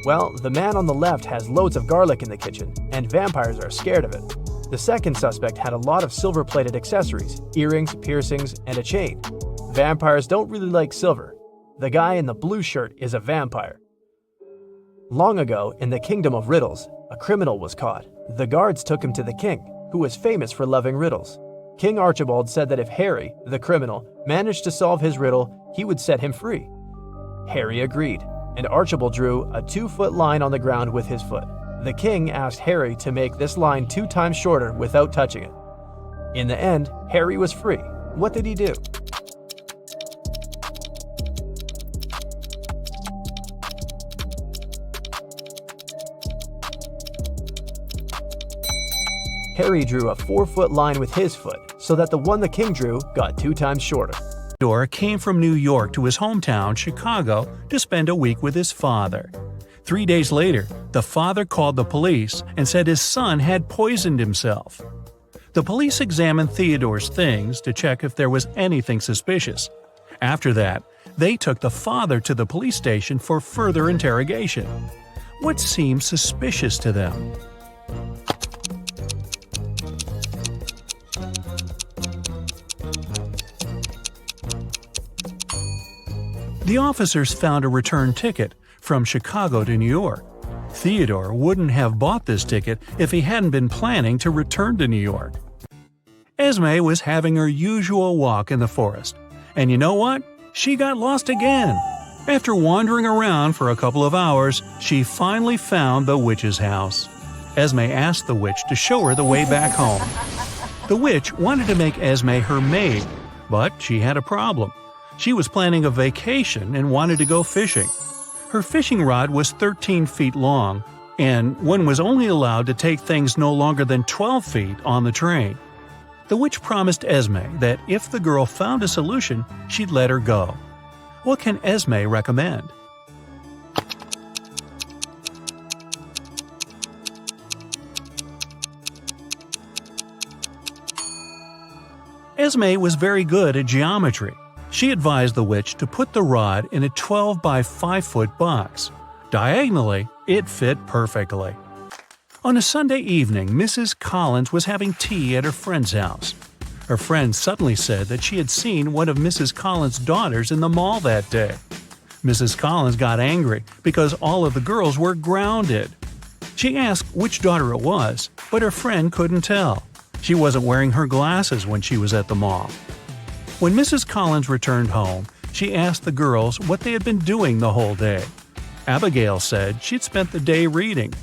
Well, the man on the left has loads of garlic in the kitchen, and vampires are scared of it. The second suspect had a lot of silver-plated accessories, earrings, piercings, and a chain. Vampires don't really like silver. The guy in the blue shirt is a vampire. Long ago, in the kingdom of riddles, a criminal was caught. The guards took him to the king, who was famous for loving riddles. King Archibald said that if Harry, the criminal, managed to solve his riddle, he would set him free. Harry agreed, and Archibald drew a 2-foot line on the ground with his foot. The king asked Harry to make this line 2 times shorter without touching it. In the end, Harry was free. What did he do? Harry drew a 4-foot line with his foot, so that the one the king drew got 2 times shorter. Came from New York to his hometown, Chicago, to spend a week with his father. 3 days later, the father called the police and said his son had poisoned himself. The police examined Theodore's things to check if there was anything suspicious. After that, They took the father to the police station for further interrogation. What seemed suspicious to them? The officers found a return ticket from Chicago to New York. Theodore wouldn't have bought this ticket if he hadn't been planning to return to New York. Esme was having her usual walk in the forest. And you know what? She got lost again. After wandering around for a couple of hours, she finally found the witch's house. Esme asked the witch to show her the way back home. The witch wanted to make Esme her maid, but she had a problem. She was planning a vacation and wanted to go fishing. Her fishing rod was 13 feet long, and one was only allowed to take things no longer than 12 feet on the train. The witch promised Esme that if the girl found a solution, she'd let her go. What can Esme recommend? Esme was very good at geometry. She advised the witch to put the rod in a 12 by 5 foot box. Diagonally, it fit perfectly. On a Sunday evening, Mrs. Collins was having tea at her friend's house. Her friend suddenly said that she had seen one of Mrs. Collins' daughters in the mall that day. Mrs. Collins got angry because all of the girls were grounded. She asked which daughter it was, but her friend couldn't tell. She wasn't wearing her glasses when she was at the mall. When Mrs. Collins returned home, she asked the girls what they had been doing the whole day. Abigail said she'd spent the day reading.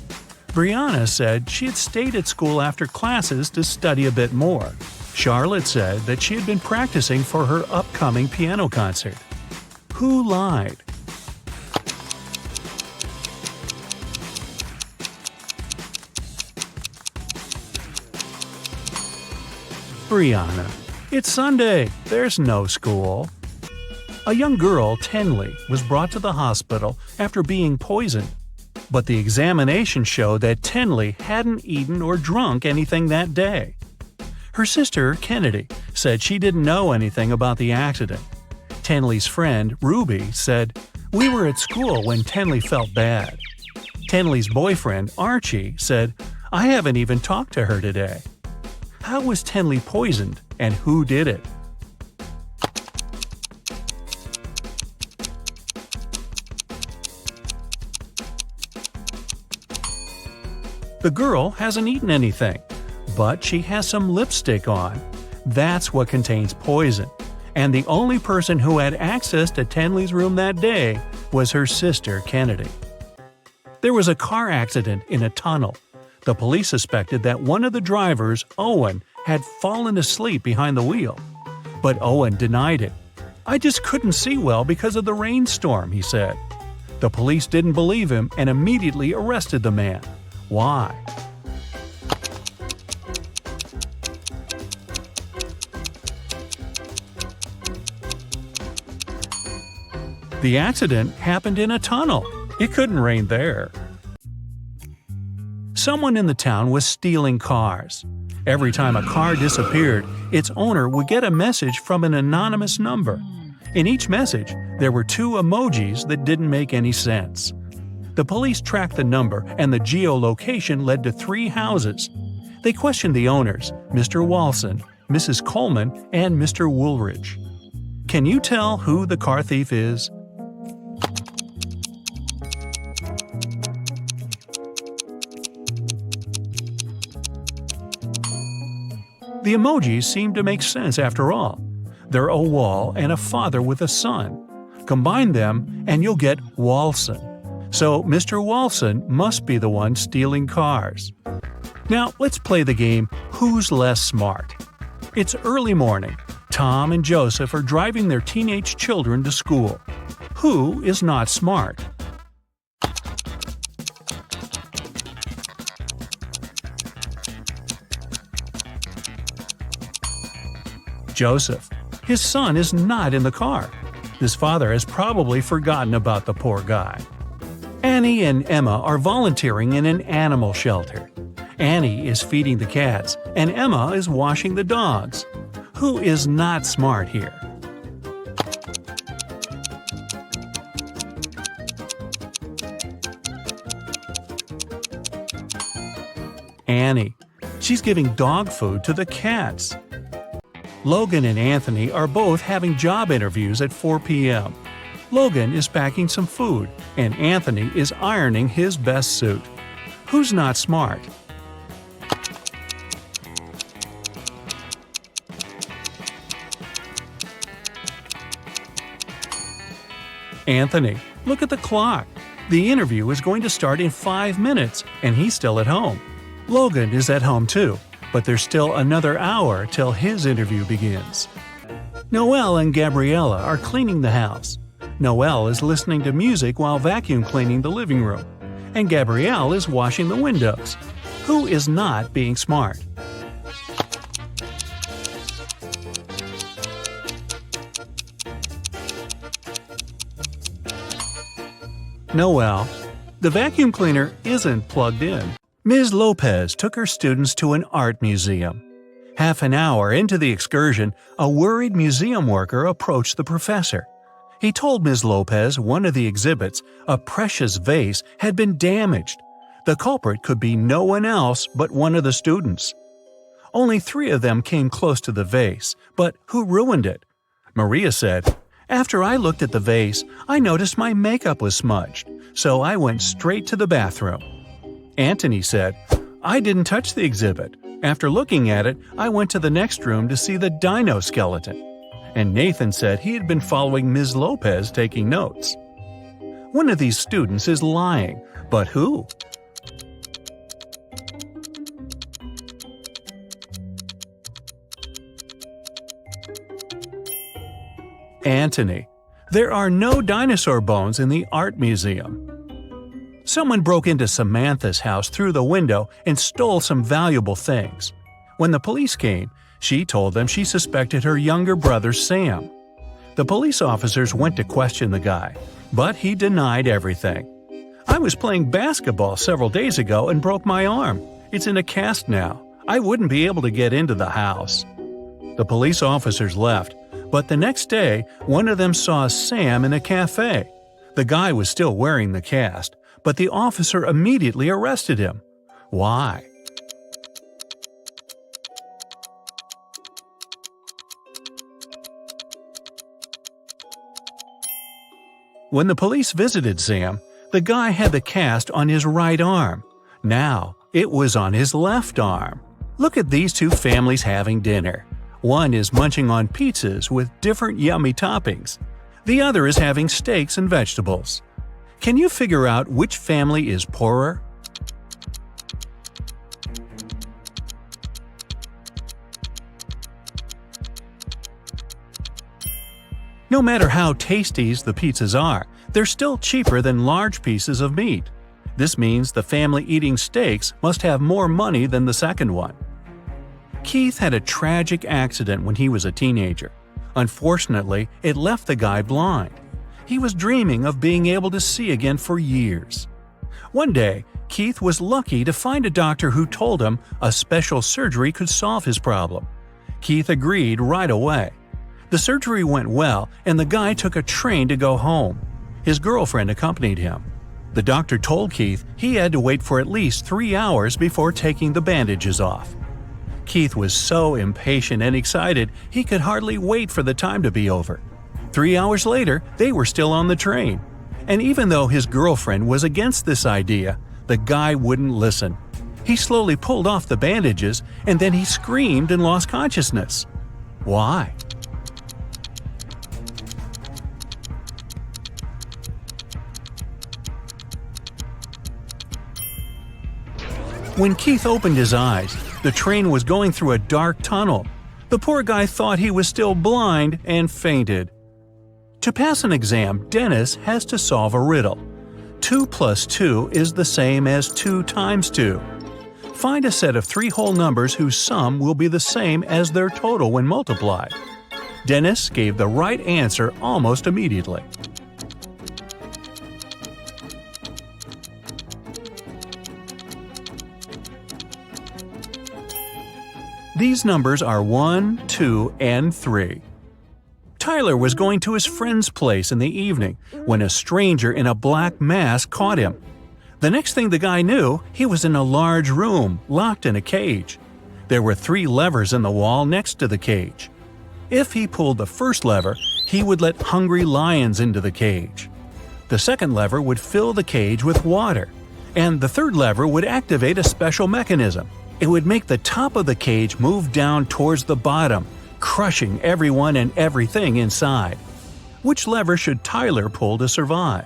Brianna said she had stayed at school after classes to study a bit more. Charlotte said that she had been practicing for her upcoming piano concert. Who lied? Brianna. It's Sunday. There's no school. A young girl, Tenley, was brought to the hospital after being poisoned. But the examination showed that Tenley hadn't eaten or drunk anything that day. Her sister, Kennedy, said she didn't know anything about the accident. Tenley's friend, Ruby, said, "We were at school when Tenley felt bad." Tenley's boyfriend, Archie, said, "I haven't even talked to her today." How was Tenley poisoned, and who did it? The girl hasn't eaten anything, but she has some lipstick on. That's what contains poison. And the only person who had access to Tenley's room that day was her sister, Kennedy. There was a car accident in a tunnel. The police suspected that one of the drivers, Owen, had fallen asleep behind the wheel. But Owen denied it. "I just couldn't see well because of the rainstorm," he said. The police didn't believe him and immediately arrested the man. Why? The accident happened in a tunnel. It couldn't rain there. Someone in the town was stealing cars. Every time a car disappeared, its owner would get a message from an anonymous number. In each message, there were 2 emojis that didn't make any sense. The police tracked the number, and the geolocation led to 3 houses. They questioned the owners, Mr. Walson, Mrs. Coleman, and Mr. Woolridge. Can you tell who the car thief is? The emojis seem to make sense after all. They're a wall and a father with a son. Combine them and you'll get Walson. So Mr. Walson must be the one stealing cars. Now let's play the game Who's Less Smart? It's early morning. Tom and Joseph are driving their teenage children to school. Who is not smart? Joseph. His son is not in the car. His father has probably forgotten about the poor guy. Annie and Emma are volunteering in an animal shelter. Annie is feeding the cats, and Emma is washing the dogs. Who is not smart here? Annie. She's giving dog food to the cats. Logan and Anthony are both having job interviews at 4 p.m. Logan is packing some food, and Anthony is ironing his best suit. Who's not smart? Anthony. Look at the clock. The interview is going to start in 5 minutes, and he's still at home. Logan is at home too, but there's still another hour till his interview begins. Noelle and Gabriella are cleaning the house. Noelle is listening to music while vacuum cleaning the living room, and Gabrielle is washing the windows. Who is not being smart? Noelle. The vacuum cleaner isn't plugged in. Ms. Lopez took her students to an art museum. Half an hour into the excursion, a worried museum worker approached the professor. He told Ms. Lopez one of the exhibits, a precious vase, had been damaged. The culprit could be no one else but one of the students. Only 3 of them came close to the vase, but who ruined it? Maria said, "After I looked at the vase, I noticed my makeup was smudged, so I went straight to the bathroom." Anthony said, "I didn't touch the exhibit. After looking at it, I went to the next room to see the dino skeleton." And Nathan said he had been following Ms. Lopez taking notes. One of these students is lying, but who? Anthony. There are no dinosaur bones in the art museum. Someone broke into Samantha's house through the window and stole some valuable things. When the police came, she told them she suspected her younger brother Sam. The police officers went to question the guy, but he denied everything. "I was playing basketball several days ago and broke my arm. It's in a cast now. I wouldn't be able to get into the house." The police officers left, but the next day, one of them saw Sam in a cafe. The guy was still wearing the cast, but the officer immediately arrested him. Why? When the police visited Sam, the guy had the cast on his right arm. Now, it was on his left arm. Look at these 2 families having dinner. One is munching on pizzas with different yummy toppings. The other is having steaks and vegetables. Can you figure out which family is poorer? No matter how tasty the pizzas are, they're still cheaper than large pieces of meat. This means the family eating steaks must have more money than the second one. Keith had a tragic accident when he was a teenager. Unfortunately, it left the guy blind. He was dreaming of being able to see again for years. One day, Keith was lucky to find a doctor who told him a special surgery could solve his problem. Keith agreed right away. The surgery went well, and the guy took a train to go home. His girlfriend accompanied him. The doctor told Keith he had to wait for at least 3 hours before taking the bandages off. Keith was so impatient and excited he could hardly wait for the time to be over. 3 hours later, they were still on the train. And even though his girlfriend was against this idea, the guy wouldn't listen. He slowly pulled off the bandages, and then he screamed and lost consciousness. Why? When Keith opened his eyes, the train was going through a dark tunnel. The poor guy thought he was still blind and fainted. To pass an exam, Dennis has to solve a riddle. 2 plus 2 is the same as 2 times 2. Find a set of 3 whole numbers whose sum will be the same as their total when multiplied. Dennis gave the right answer almost immediately. These numbers are 1, 2, and 3. Tyler was going to his friend's place in the evening when a stranger in a black mask caught him. The next thing the guy knew, he was in a large room, locked in a cage. There were 3 levers in the wall next to the cage. If he pulled the first lever, he would let hungry lions into the cage. The second lever would fill the cage with water, and the third lever would activate a special mechanism. It would make the top of the cage move down towards the bottom, crushing everyone and everything inside. Which lever should Tyler pull to survive?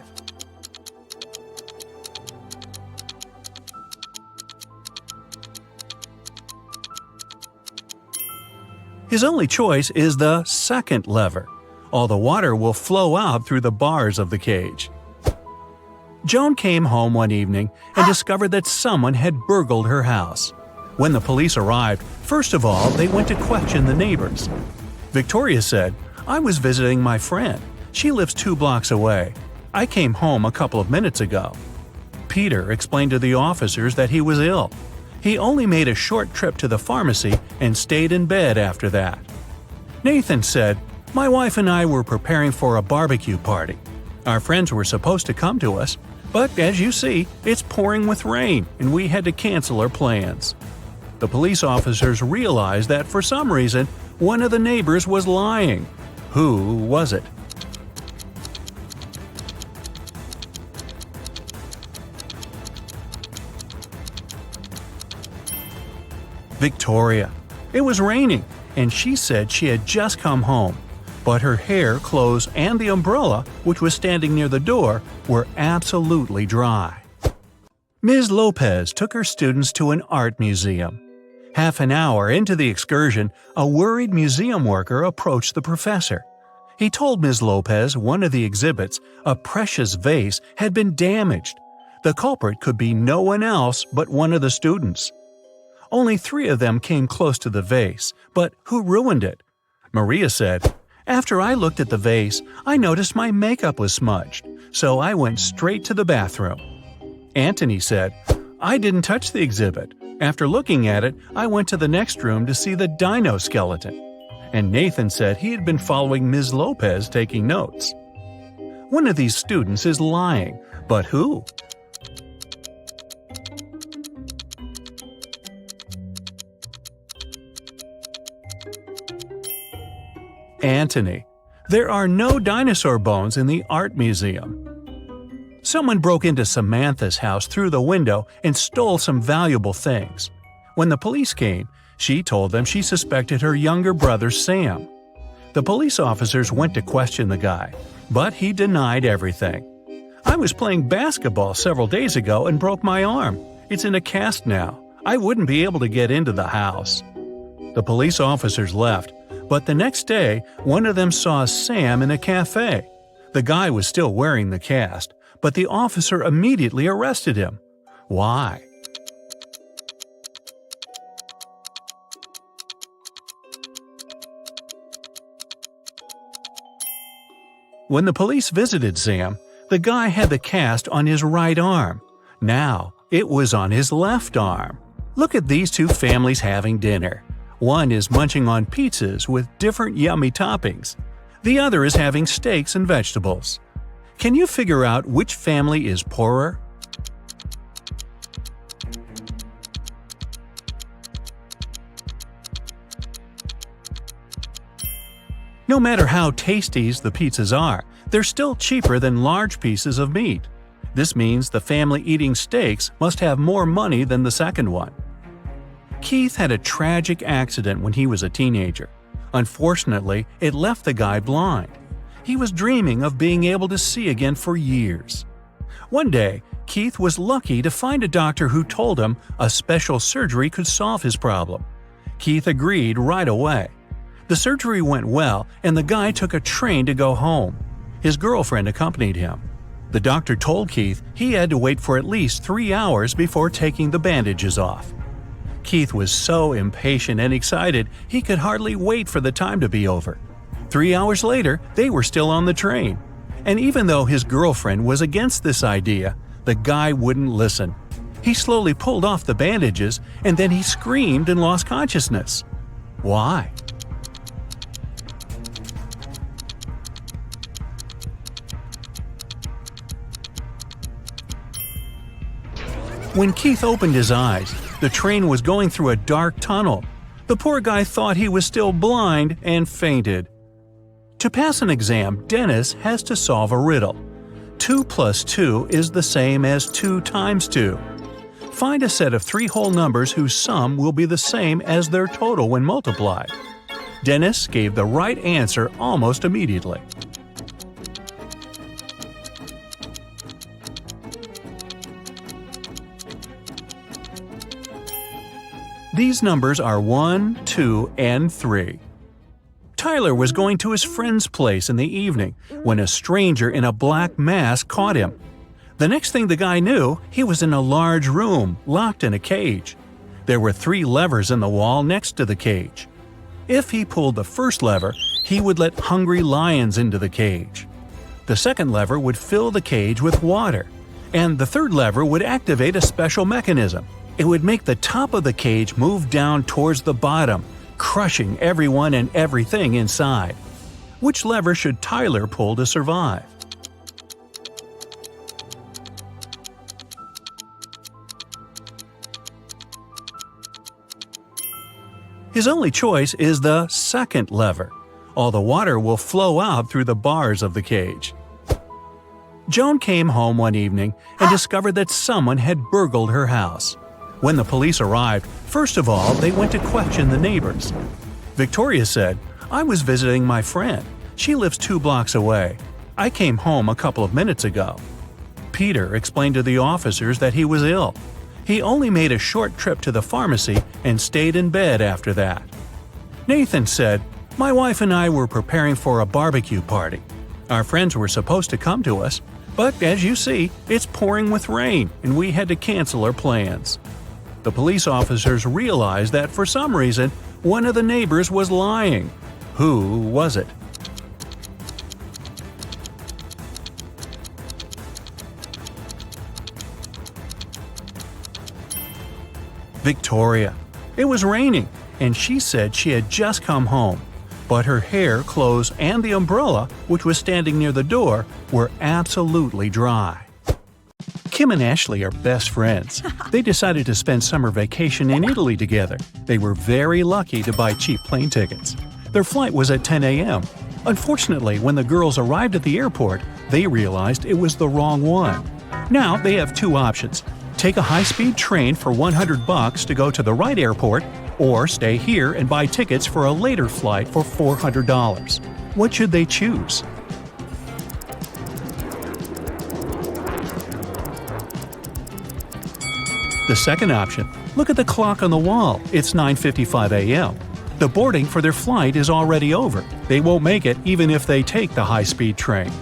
His only choice is the second lever. All the water will flow out through the bars of the cage. Joan came home one evening and discovered that someone had burgled her house. When the police arrived, first of all, they went to question the neighbors. Victoria said, "I was visiting my friend. She lives 2 blocks away. I came home a couple of minutes ago." Peter explained to the officers that he was ill. He only made a short trip to the pharmacy and stayed in bed after that. Nathan said, "My wife and I were preparing for a barbecue party. Our friends were supposed to come to us, but as you see, it's pouring with rain and we had to cancel our plans." The police officers realized that for some reason, one of the neighbors was lying. Who was it? Victoria. It was raining, and she said she had just come home, but her hair, clothes, and the umbrella, which was standing near the door, were absolutely dry. Ms. Lopez took her students to an art museum. Half an hour into the excursion, a worried museum worker approached the professor. He told Ms. Lopez one of the exhibits, a precious vase, had been damaged. The culprit could be no one else but one of the students. Only 3 of them came close to the vase, but who ruined it? Maria said, "After I looked at the vase, I noticed my makeup was smudged, so I went straight to the bathroom." Anthony said, "I didn't touch the exhibit. After looking at it, I went to the next room to see the dino skeleton." And Nathan said he had been following Ms. Lopez taking notes. One of these students is lying, but who? Anthony. There are no dinosaur bones in the art museum. Someone broke into Samantha's house through the window and stole some valuable things. When the police came, she told them she suspected her younger brother Sam. The police officers went to question the guy, but he denied everything. "I was playing basketball several days ago and broke my arm. It's in a cast now. I wouldn't be able to get into the house." The police officers left, but the next day, one of them saw Sam in a cafe. The guy was still wearing the cast, but the officer immediately arrested him. Why? When the police visited Sam, the guy had the cast on his right arm. Now, it was on his left arm. Look at these 2 families having dinner. One is munching on pizzas with different yummy toppings. The other is having steaks and vegetables. Can you figure out which family is poorer? No matter how tasty the pizzas are, they're still cheaper than large pieces of meat. This means the family eating steaks must have more money than the second one. Keith had a tragic accident when he was a teenager. Unfortunately, it left the guy blind. He was dreaming of being able to see again for years. One day, Keith was lucky to find a doctor who told him a special surgery could solve his problem. Keith agreed right away. The surgery went well, and the guy took a train to go home. His girlfriend accompanied him. The doctor told Keith he had to wait for at least 3 hours before taking the bandages off. Keith was so impatient and excited he could hardly wait for the time to be over. 3 hours later, they were still on the train. And even though his girlfriend was against this idea, the guy wouldn't listen. He slowly pulled off the bandages, and then he screamed and lost consciousness. Why? When Keith opened his eyes, the train was going through a dark tunnel. The poor guy thought he was still blind and fainted. To pass an exam, Dennis has to solve a riddle. 2 plus 2 is the same as 2 times 2. Find a set of 3 whole numbers whose sum will be the same as their total when multiplied. Dennis gave the right answer almost immediately. These numbers are 1, 2, and 3. Tyler was going to his friend's place in the evening when a stranger in a black mask caught him. The next thing the guy knew, he was in a large room, locked in a cage. There were 3 levers in the wall next to the cage. If he pulled the first lever, he would let hungry lions into the cage. The second lever would fill the cage with water, and the third lever would activate a special mechanism. It would make the top of the cage move down towards the bottom, crushing everyone and everything inside. Which lever should Tyler pull to survive? His only choice is the second lever. All the water will flow out through the bars of the cage. Joan came home one evening and discovered that someone had burgled her house. When the police arrived, first of all, they went to question the neighbors. Victoria said, "I was visiting my friend. She lives 2 blocks away. I came home a couple of minutes ago." Peter explained to the officers that he was ill. He only made a short trip to the pharmacy and stayed in bed after that. Nathan said, "My wife and I were preparing for a barbecue party. Our friends were supposed to come to us, but as you see, it's pouring with rain and we had to cancel our plans." The police officers realized that for some reason, one of the neighbors was lying. Who was it? Victoria. It was raining, and she said she had just come home. But her hair, clothes, and the umbrella, which was standing near the door, were absolutely dry. Kim and Ashley are best friends. They decided to spend summer vacation in Italy together. They were very lucky to buy cheap plane tickets. Their flight was at 10 a.m. Unfortunately, when the girls arrived at the airport, they realized it was the wrong one. Now they have 2 options. Take a high-speed train for $100 to go to the right airport, or stay here and buy tickets for a later flight for $400. What should they choose? The second option. Look at the clock on the wall. It's 9:55 a.m. The boarding for their flight is already over. They won't make it even if they take the high-speed train.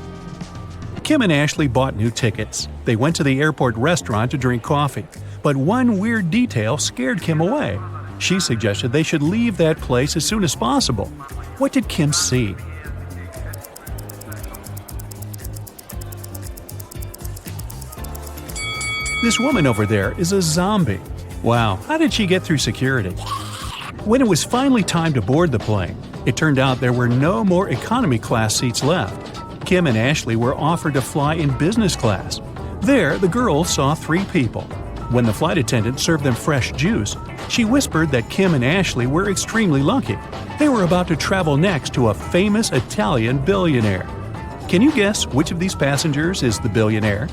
Kim and Ashley bought new tickets. They went to the airport restaurant to drink coffee. But one weird detail scared Kim away. She suggested they should leave that place as soon as possible. What did Kim see? This woman over there is a zombie. Wow, how did she get through security? When it was finally time to board the plane, it turned out there were no more economy class seats left. Kim and Ashley were offered to fly in business class. There, the girls saw 3 people. When the flight attendant served them fresh juice, she whispered that Kim and Ashley were extremely lucky. They were about to travel next to a famous Italian billionaire. Can you guess which of these passengers is the billionaire?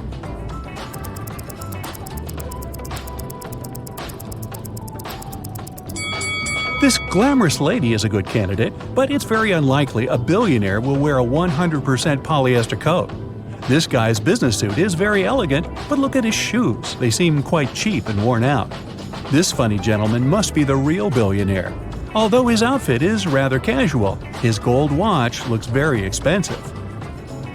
This glamorous lady is a good candidate, but it's very unlikely a billionaire will wear a 100% polyester coat. This guy's business suit is very elegant, but look at his shoes. They seem quite cheap and worn out. This funny gentleman must be the real billionaire. Although his outfit is rather casual, his gold watch looks very expensive.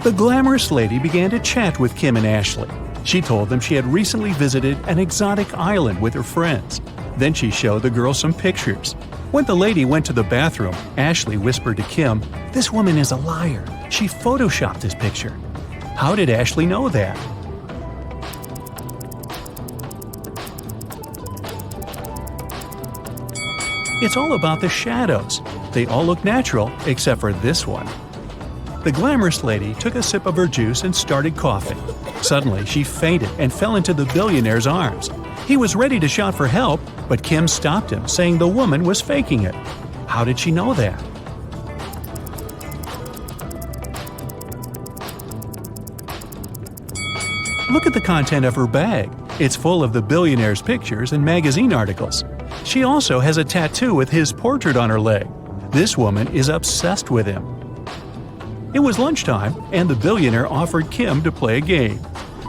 The glamorous lady began to chat with Kim and Ashley. She told them she had recently visited an exotic island with her friends. Then she showed the girls some pictures. When the lady went to the bathroom, Ashley whispered to Kim, "This woman is a liar. She photoshopped this picture." How did Ashley know that? It's all about the shadows. They all look natural except for this one. The glamorous lady took a sip of her juice and started coughing. Suddenly, she fainted and fell into the billionaire's arms. He was ready to shout for help, but Kim stopped him, saying the woman was faking it. How did she know that? Look at the content of her bag. It's full of the billionaire's pictures and magazine articles. She also has a tattoo with his portrait on her leg. This woman is obsessed with him. It was lunchtime, and the billionaire offered Kim to play a game.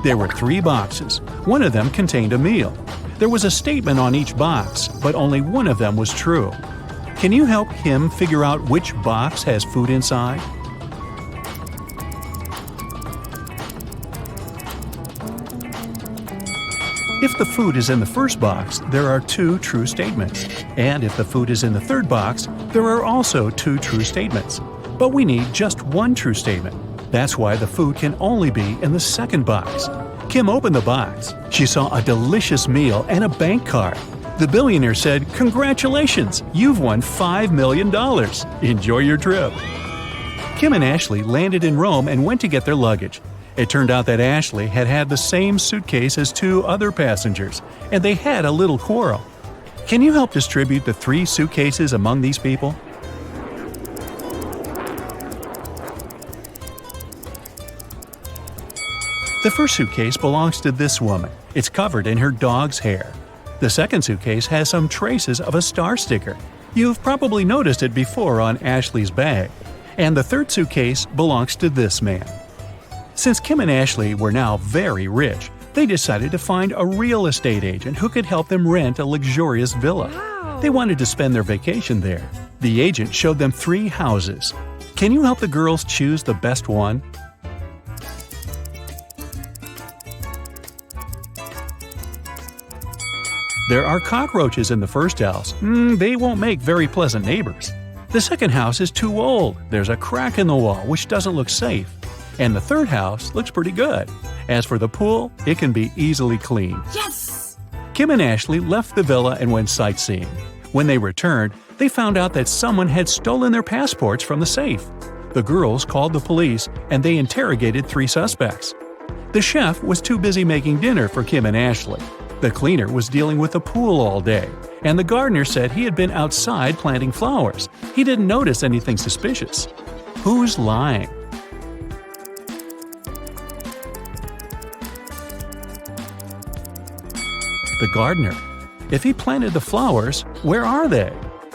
There were 3 boxes. One of them contained a meal. There was a statement on each box, but only one of them was true. Can you help him figure out which box has food inside? If the food is in the first box, there are 2 true statements. And if the food is in the third box, there are also 2 true statements. But we need just 1 true statement. That's why the food can only be in the second box. Kim opened the box. She saw a delicious meal and a bank card. The billionaire said, "Congratulations, you've won $5 million. Enjoy your trip." Kim and Ashley landed in Rome and went to get their luggage. It turned out that Ashley had had the same suitcase as 2 other passengers, and they had a little quarrel. Can you help distribute the 3 suitcases among these people? The first suitcase belongs to this woman. It's covered in her dog's hair. The second suitcase has some traces of a star sticker. You've probably noticed it before on Ashley's bag. And the third suitcase belongs to this man. Since Kim and Ashley were now very rich, they decided to find a real estate agent who could help them rent a luxurious villa. Wow. They wanted to spend their vacation there. The agent showed them 3 houses. Can you help the girls choose the best one? There are cockroaches in the first house. They won't make very pleasant neighbors. The second house is too old. There's a crack in the wall, which doesn't look safe. And the third house looks pretty good. As for the pool, it can be easily cleaned. Yes! Kim and Ashley left the villa and went sightseeing. When they returned, they found out that someone had stolen their passports from the safe. The girls called the police, and they interrogated 3 suspects. The chef was too busy making dinner for Kim and Ashley. The cleaner was dealing with the pool all day, and the gardener said he had been outside planting flowers. He didn't notice anything suspicious. Who's lying? The gardener. If he planted the flowers, where are they?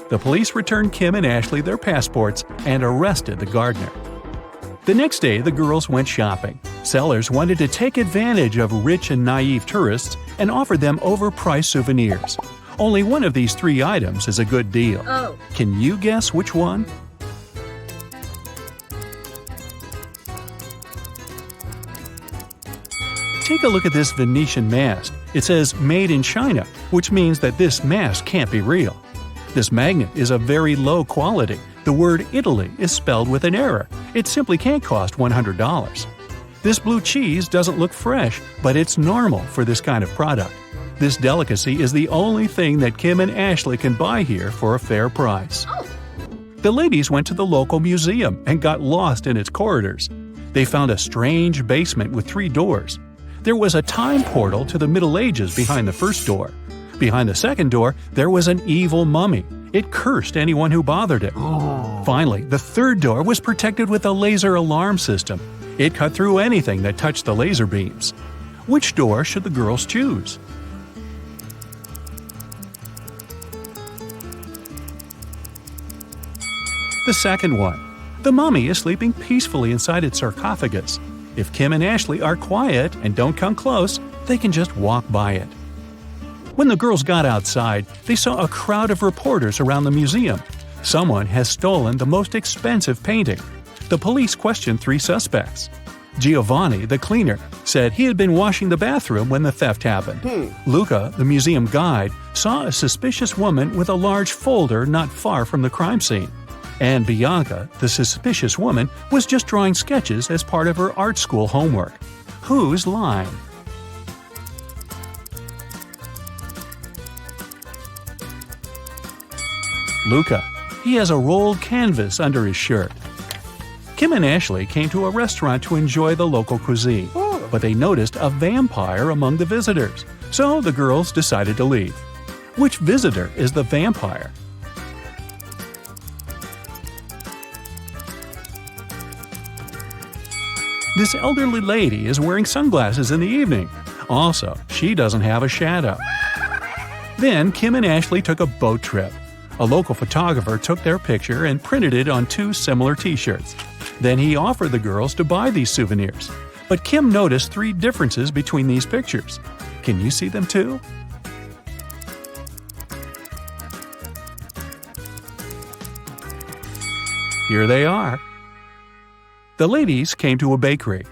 The police returned Kim and Ashley their passports and arrested the gardener. The next day, the girls went shopping. Sellers wanted to take advantage of rich and naive tourists and offered them overpriced souvenirs. Only one of these 3 items is a good deal. Oh. Can you guess which one? Take a look at this Venetian mask. It says "Made in China," which means that this mask can't be real. This magnet is of very low quality. The word Italy is spelled with an error. It simply can't cost $100. This blue cheese doesn't look fresh, but it's normal for this kind of product. This delicacy is the only thing that Kim and Ashley can buy here for a fair price. Oh. The ladies went to the local museum and got lost in its corridors. They found a strange basement with 3 doors. There was a time portal to the Middle Ages behind the first door. Behind the second door, there was an evil mummy. It cursed anyone who bothered it. Finally, the third door was protected with a laser alarm system. It cut through anything that touched the laser beams. Which door should the girls choose? The second one. The mummy is sleeping peacefully inside its sarcophagus. If Kim and Ashley are quiet and don't come close, they can just walk by it. When the girls got outside, they saw a crowd of reporters around the museum. Someone has stolen the most expensive painting. The police questioned 3 suspects. Giovanni, the cleaner, said he had been washing the bathroom when the theft happened. Luca, the museum guide, saw a suspicious woman with a large folder not far from the crime scene. And Bianca, the suspicious woman, was just drawing sketches as part of her art school homework. Who's lying? Luca. He has a rolled canvas under his shirt. Kim and Ashley came to a restaurant to enjoy the local cuisine, but they noticed a vampire among the visitors. So the girls decided to leave. Which visitor is the vampire? This elderly lady is wearing sunglasses in the evening. Also, she doesn't have a shadow. Then Kim and Ashley took a boat trip. A local photographer took their picture and printed it on 2 similar t-shirts. Then he offered the girls to buy these souvenirs. But Kim noticed 3 differences between these pictures. Can you see them too? Here they are. The ladies came to a bakery.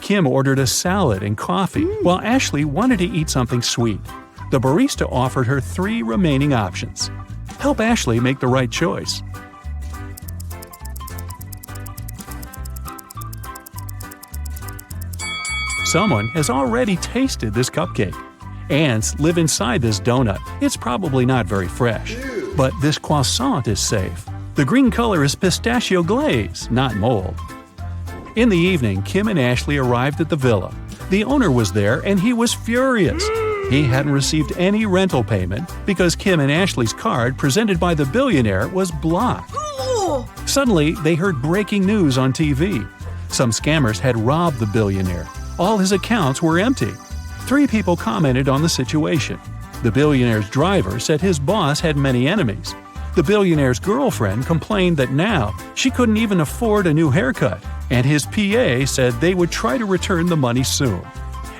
Kim ordered a salad and coffee, while Ashley wanted to eat something sweet. The barista offered her 3 remaining options. Help Ashley make the right choice. Someone has already tasted this cupcake. Ants live inside this donut. It's probably not very fresh. But this croissant is safe. The green color is pistachio glaze, not mold. In the evening, Kim and Ashley arrived at the villa. The owner was there and he was furious. He hadn't received any rental payment because Kim and Ashley's card presented by the billionaire was blocked. Suddenly, they heard breaking news on TV. Some scammers had robbed the billionaire. All his accounts were empty. 3 people commented on the situation. The billionaire's driver said his boss had many enemies. The billionaire's girlfriend complained that now she couldn't even afford a new haircut, and his PA said they would try to return the money soon.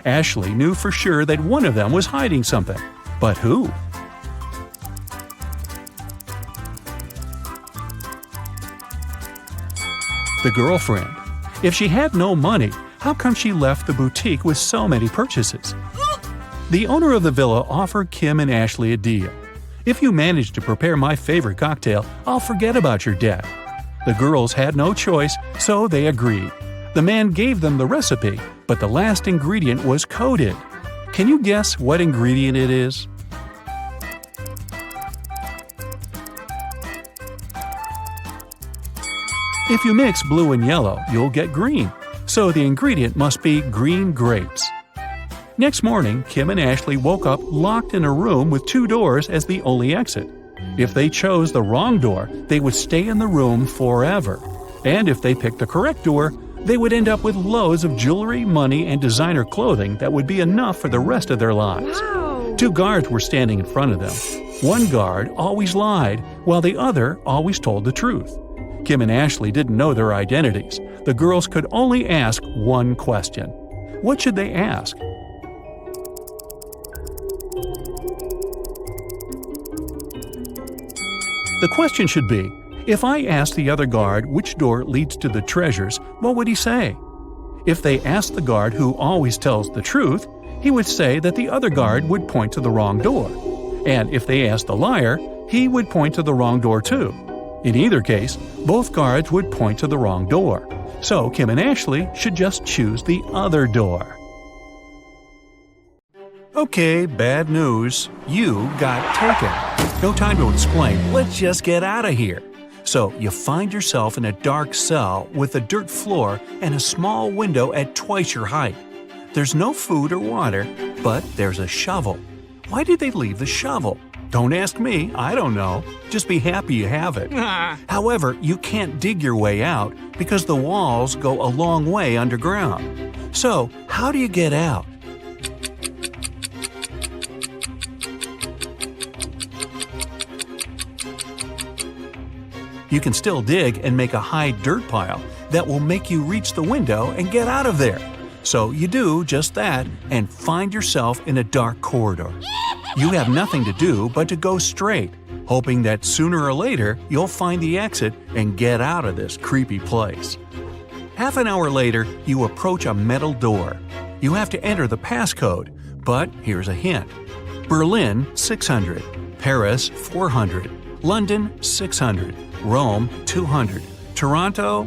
Ashley knew for sure that one of them was hiding something. But who? The girlfriend. If she had no money, how come she left the boutique with so many purchases? The owner of the villa offered Kim and Ashley a deal. If you manage to prepare my favorite cocktail, I'll forget about your debt. The girls had no choice, so they agreed. The man gave them the recipe, but the last ingredient was coded. Can you guess what ingredient it is? If you mix blue and yellow, you'll get green. So the ingredient must be green grapes. Next morning, Kim and Ashley woke up locked in a room with 2 doors as the only exit. If they chose the wrong door, they would stay in the room forever. And if they picked the correct door, they would end up with loads of jewelry, money, and designer clothing that would be enough for the rest of their lives. Wow. 2 guards were standing in front of them. One guard always lied, while the other always told the truth. Kim and Ashley didn't know their identities. The girls could only ask one question. What should they ask? The question should be, if I asked the other guard which door leads to the treasures, what would he say? If they asked the guard who always tells the truth, he would say that the other guard would point to the wrong door. And if they asked the liar, he would point to the wrong door too. In either case, both guards would point to the wrong door. So Kim and Ashley should just choose the other door. Okay, bad news. You got taken. No time to explain. Let's just get out of here. So you find yourself in a dark cell with a dirt floor and a small window at twice your height. There's no food or water, but there's a shovel. Why did they leave the shovel? Don't ask me, I don't know. Just be happy you have it. However, you can't dig your way out because the walls go a long way underground. So, how do you get out? You can still dig and make a high dirt pile that will make you reach the window and get out of there. So you do just that and find yourself in a dark corridor. You have nothing to do but to go straight, hoping that sooner or later you'll find the exit and get out of this creepy place. Half an hour later, you approach a metal door. You have to enter the passcode, but here's a hint. Berlin, 600. Paris, 400. London, 600. Rome, 200. Toronto,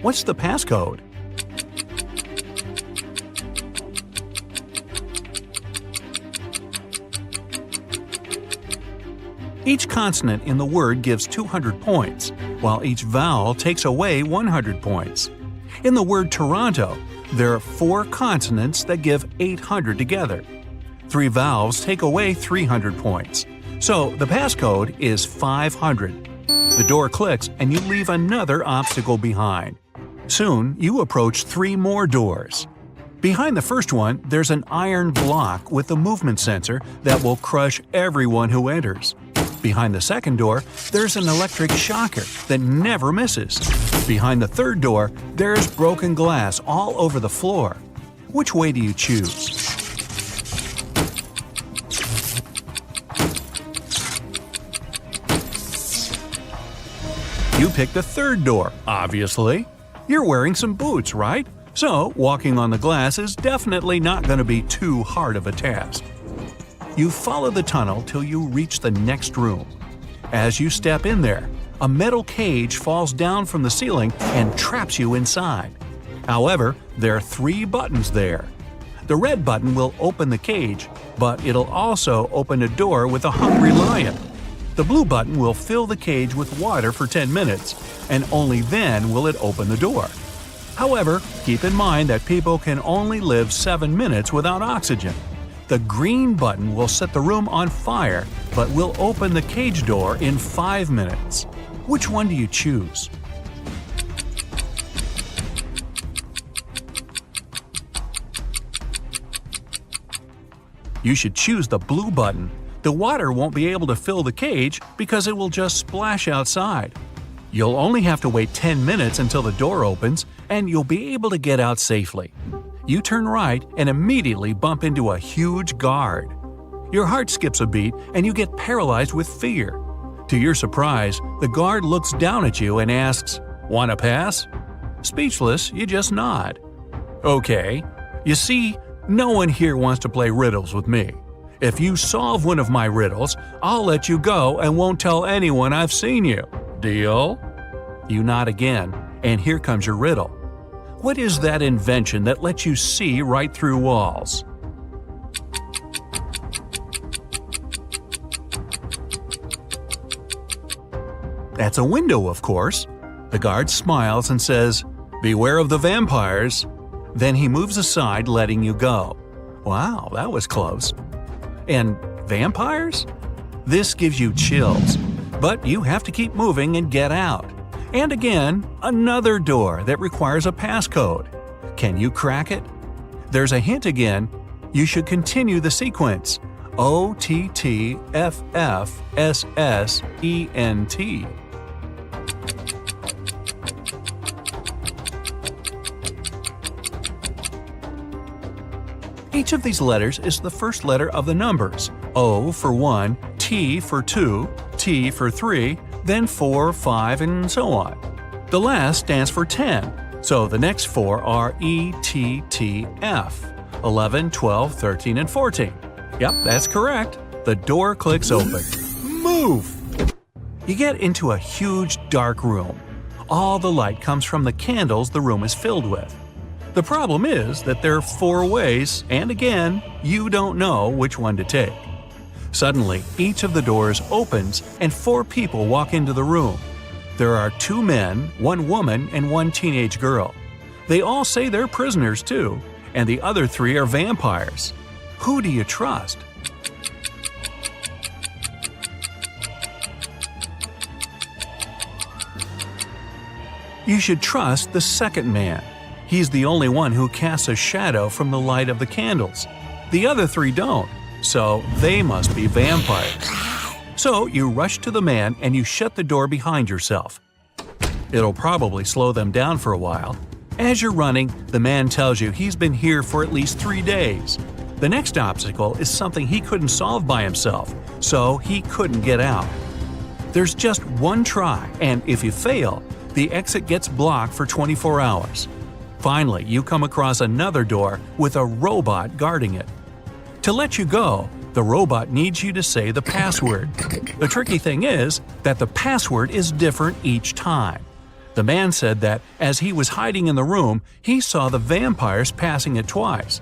what's the passcode? Each consonant in the word gives 200 points, while each vowel takes away 100 points. In the word Toronto, there are 4 consonants that give 800 together. 3 valves take away 300 points. So the passcode is 500. The door clicks and you leave another obstacle behind. Soon, you approach 3 more doors. Behind the first one, there's an iron block with a movement sensor that will crush everyone who enters. Behind the second door, there's an electric shocker that never misses. Behind the third door, there's broken glass all over the floor. Which way do you choose? You pick the third door, obviously. You're wearing some boots, right? So, walking on the glass is definitely not going to be too hard of a task. You follow the tunnel till you reach the next room. As you step in there, a metal cage falls down from the ceiling and traps you inside. However, there are 3 buttons there. The red button will open the cage, but it'll also open a door with a hungry lion. The blue button will fill the cage with water for 10 minutes, and only then will it open the door. However, keep in mind that people can only live 7 minutes without oxygen. The green button will set the room on fire, but will open the cage door in 5 minutes. Which one do you choose? You should choose the blue button. The water won't be able to fill the cage because it will just splash outside. You'll only have to wait 10 minutes until the door opens, and you'll be able to get out safely. You turn right and immediately bump into a huge guard. Your heart skips a beat and you get paralyzed with fear. To your surprise, the guard looks down at you and asks, "Want to pass?" Speechless, you just nod. Okay. You see, no one here wants to play riddles with me. If you solve one of my riddles, I'll let you go and won't tell anyone I've seen you. Deal? You nod again, and here comes your riddle. What is that invention that lets you see right through walls? That's a window, of course. The guard smiles and says, "Beware of the vampires." Then he moves aside, letting you go. Wow, that was close. And vampires? This gives you chills, but you have to keep moving and get out. And again, another door that requires a passcode. Can you crack it? There's a hint again. You should continue the sequence. OTTFFSSENT. Each of these letters is the first letter of the numbers. O for 1, T for 2, T for 3, then 4, 5, and so on. The last stands for 10, so the next 4 are ETTF, 11, 12, 13, and 14. Yep, that's correct. The door clicks open. Move! You get into a huge dark room. All the light comes from the candles the room is filled with. The problem is that there are 4 ways, and again, you don't know which one to take. Suddenly, each of the doors opens and 4 people walk into the room. There are 2 men, 1 woman, and 1 teenage girl. They all say they're prisoners too, and the other 3 are vampires. Who do you trust? You should trust the second man. He's the only one who casts a shadow from the light of the candles. The other 3 don't, so they must be vampires. So you rush to the man and you shut the door behind yourself. It'll probably slow them down for a while. As you're running, the man tells you he's been here for at least 3 days. The next obstacle is something he couldn't solve by himself, so he couldn't get out. There's just one try, and if you fail, the exit gets blocked for 24 hours. Finally, you come across another door with a robot guarding it. To let you go, the robot needs you to say the password. The tricky thing is that the password is different each time. The man said that as he was hiding in the room, he saw the vampires passing it twice.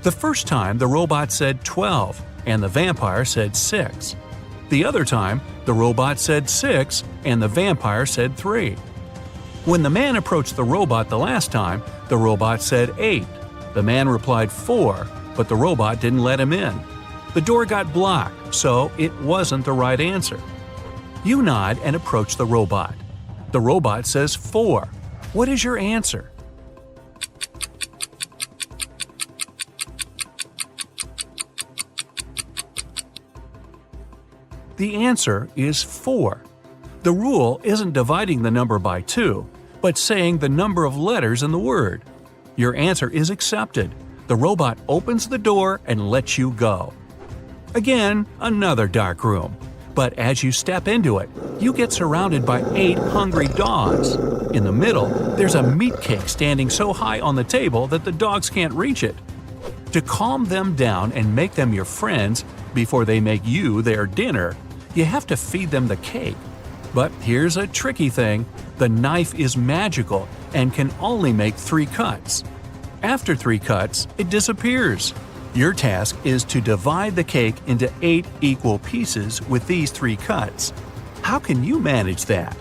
The first time, the robot said 12, and the vampire said 6. The other time, the robot said 6, and the vampire said 3. When the man approached the robot the last time, the robot said 8. The man replied 4, but the robot didn't let him in. The door got blocked, so it wasn't the right answer. You nod and approach the robot. The robot says 4. What is your answer? The answer is 4. The rule isn't dividing the number by 2, but saying the number of letters in the word. Your answer is accepted. The robot opens the door and lets you go. Again, another dark room. But as you step into it, you get surrounded by 8 hungry dogs. In the middle, there's a meat cake standing so high on the table that the dogs can't reach it. To calm them down and make them your friends before they make you their dinner, you have to feed them the cake. But here's a tricky thing. The knife is magical and can only make 3 cuts. After 3 cuts, it disappears. Your task is to divide the cake into 8 equal pieces with these 3 cuts. How can you manage that?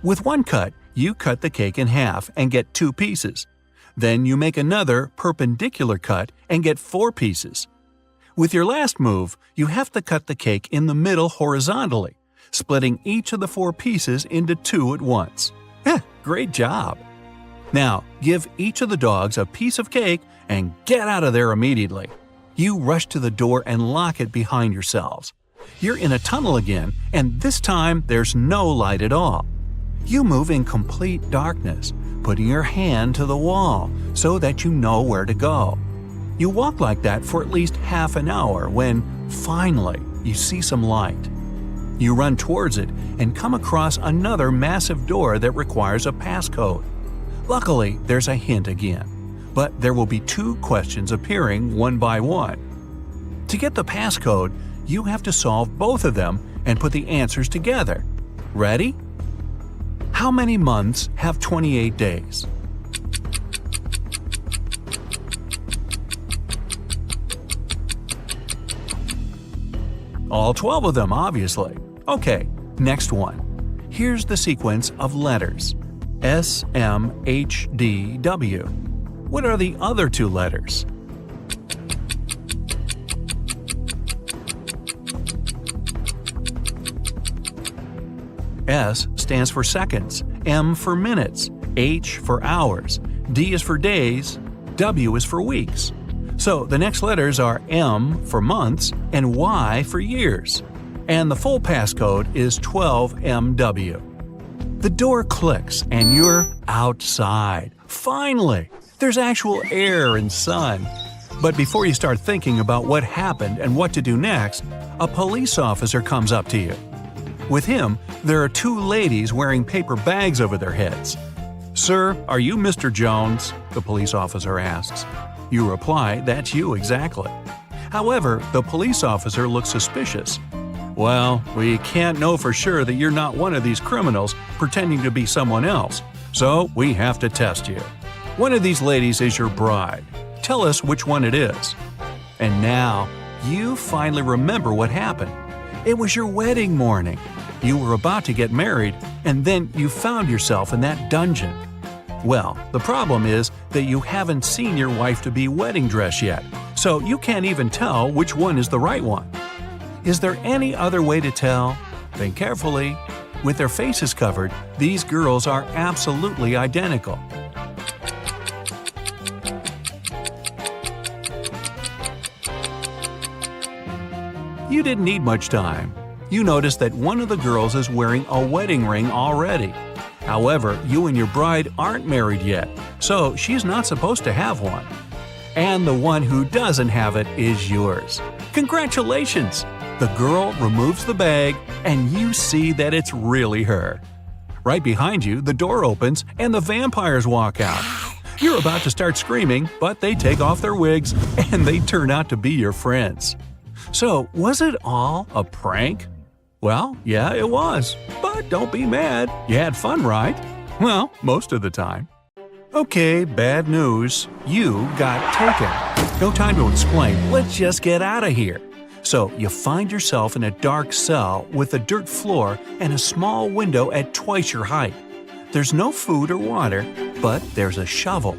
With 1 cut, you cut the cake in half and get 2 pieces. Then you make another perpendicular cut and get 4 pieces. With your last move, you have to cut the cake in the middle horizontally, splitting each of the 4 pieces into 2 at once. Great job! Now, give each of the dogs a piece of cake and get out of there immediately. You rush to the door and lock it behind yourselves. You're in a tunnel again, and this time there's no light at all. You move in complete darkness, putting your hand to the wall so that you know where to go. You walk like that for at least half an hour when, finally, you see some light. You run towards it and come across another massive door that requires a passcode. Luckily, there's a hint again, but there will be 2 questions appearing one by one. To get the passcode, you have to solve both of them and put the answers together. Ready? How many months have 28 days? All 12 of them, obviously. Okay, next one. Here's the sequence of letters. S, M, H, D, W. What are the other 2 letters? S stands for seconds, M for minutes, H for hours, D is for days, W is for weeks. So the next letters are M for months and Y for years. And the full passcode is 12MW. The door clicks and you're outside. Finally! There's actual air and sun. But before you start thinking about what happened and what to do next, a police officer comes up to you. With him, there are 2 ladies wearing paper bags over their heads. "Sir, are you Mr. Jones?" the police officer asks. You reply, "That's you exactly." However, the police officer looks suspicious. "Well, we can't know for sure that you're not one of these criminals pretending to be someone else, so we have to test you. One of these ladies is your bride. Tell us which one it is." And now, you finally remember what happened. It was your wedding morning. You were about to get married, and then you found yourself in that dungeon. Well, the problem is that you haven't seen your wife-to-be wedding dress yet, so you can't even tell which one is the right one. Is there any other way to tell? Think carefully. With their faces covered, these girls are absolutely identical. You didn't need much time. You notice that one of the girls is wearing a wedding ring already. However, you and your bride aren't married yet, so she's not supposed to have one. And the one who doesn't have it is yours. Congratulations! The girl removes the bag, and you see that it's really her. Right behind you, the door opens and the vampires walk out. You're about to start screaming, but they take off their wigs and they turn out to be your friends. So, was it all a prank? Well, yeah, it was. But don't be mad. You had fun, right? Well, most of the time. Okay, bad news. You got taken. No time to explain. Let's just get out of here. So, you find yourself in a dark cell with a dirt floor and a small window at twice your height. There's no food or water, but there's a shovel.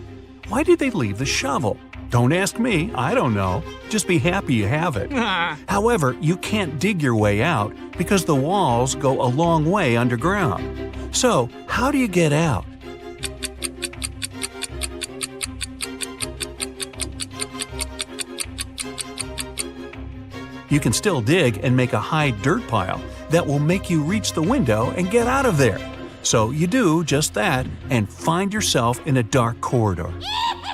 Why did they leave the shovel? Don't ask me, I don't know. Just be happy you have it. However, you can't dig your way out because the walls go a long way underground. So, how do you get out? You can still dig and make a high dirt pile that will make you reach the window and get out of there. So you do just that and find yourself in a dark corridor.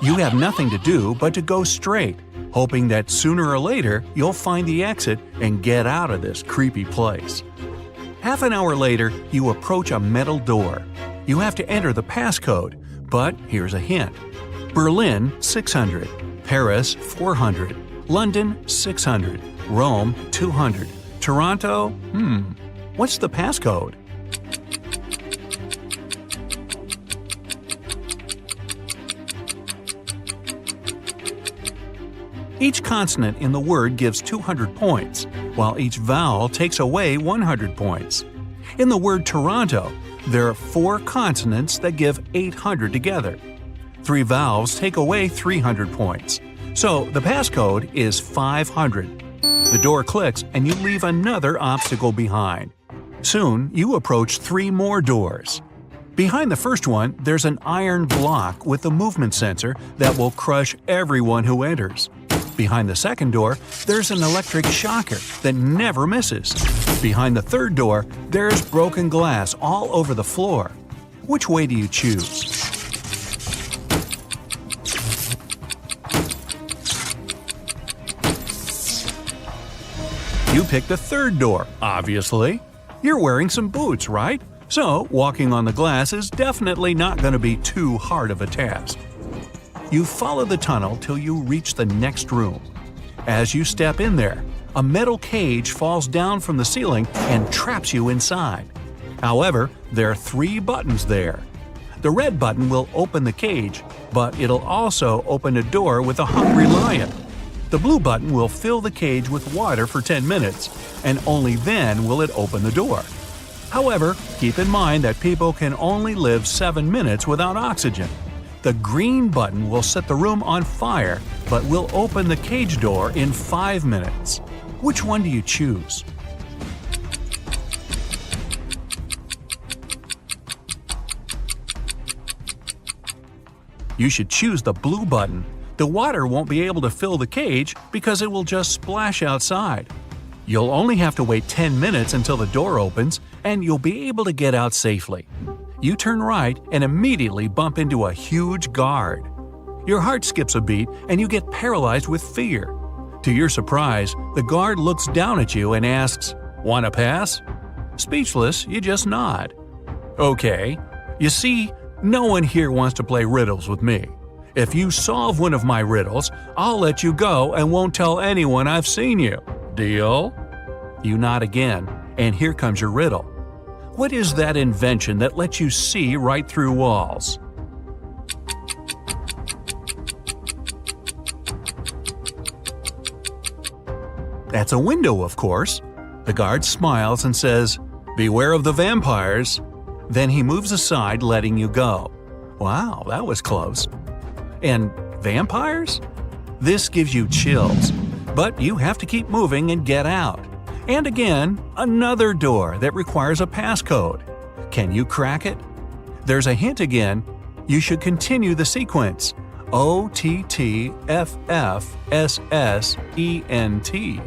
You have nothing to do but to go straight, hoping that sooner or later you'll find the exit and get out of this creepy place. Half an hour later, you approach a metal door. You have to enter the passcode, but here's a hint. Berlin, 600. Paris, 400. London, 600. Rome, 200. Toronto, what's the passcode? Each consonant in the word gives 200 points, while each vowel takes away 100 points. In the word Toronto, there are 4 consonants that give 800 together. 3 vowels take away 300 points. So the passcode is 500. The door clicks and you leave another obstacle behind. Soon, you approach 3 more doors. Behind the first one, there's an iron block with a movement sensor that will crush everyone who enters. Behind the second door, there's an electric shocker that never misses. Behind the third door, there's broken glass all over the floor. Which way do you choose? You picked the third door, obviously. You're wearing some boots, right? So, walking on the glass is definitely not going to be too hard of a task. You follow the tunnel till you reach the next room. As you step in there, a metal cage falls down from the ceiling and traps you inside. However, there are 3 buttons there. The red button will open the cage, but it'll also open a door with a hungry lion. The blue button will fill the cage with water for 10 minutes, and only then will it open the door. However, keep in mind that people can only live 7 minutes without oxygen. The green button will set the room on fire, but will open the cage door in 5 minutes. Which one do you choose? You should choose the blue button. The water won't be able to fill the cage because it will just splash outside. You'll only have to wait 10 minutes until the door opens, and you'll be able to get out safely. You turn right and immediately bump into a huge guard. Your heart skips a beat and you get paralyzed with fear. To your surprise, the guard looks down at you and asks, "Want to pass?" Speechless, you just nod. Okay. You see, no one here wants to play riddles with me. If you solve one of my riddles, I'll let you go and won't tell anyone I've seen you. Deal? You nod again, and here comes your riddle. What is that invention that lets you see right through walls? That's a window, of course. The guard smiles and says, "Beware of the vampires." Then he moves aside, letting you go. Wow, that was close. And vampires? This gives you chills, but you have to keep moving and get out. And again, another door that requires a passcode. Can you crack it? There's a hint again. You should continue the sequence. OTTFFSSENT.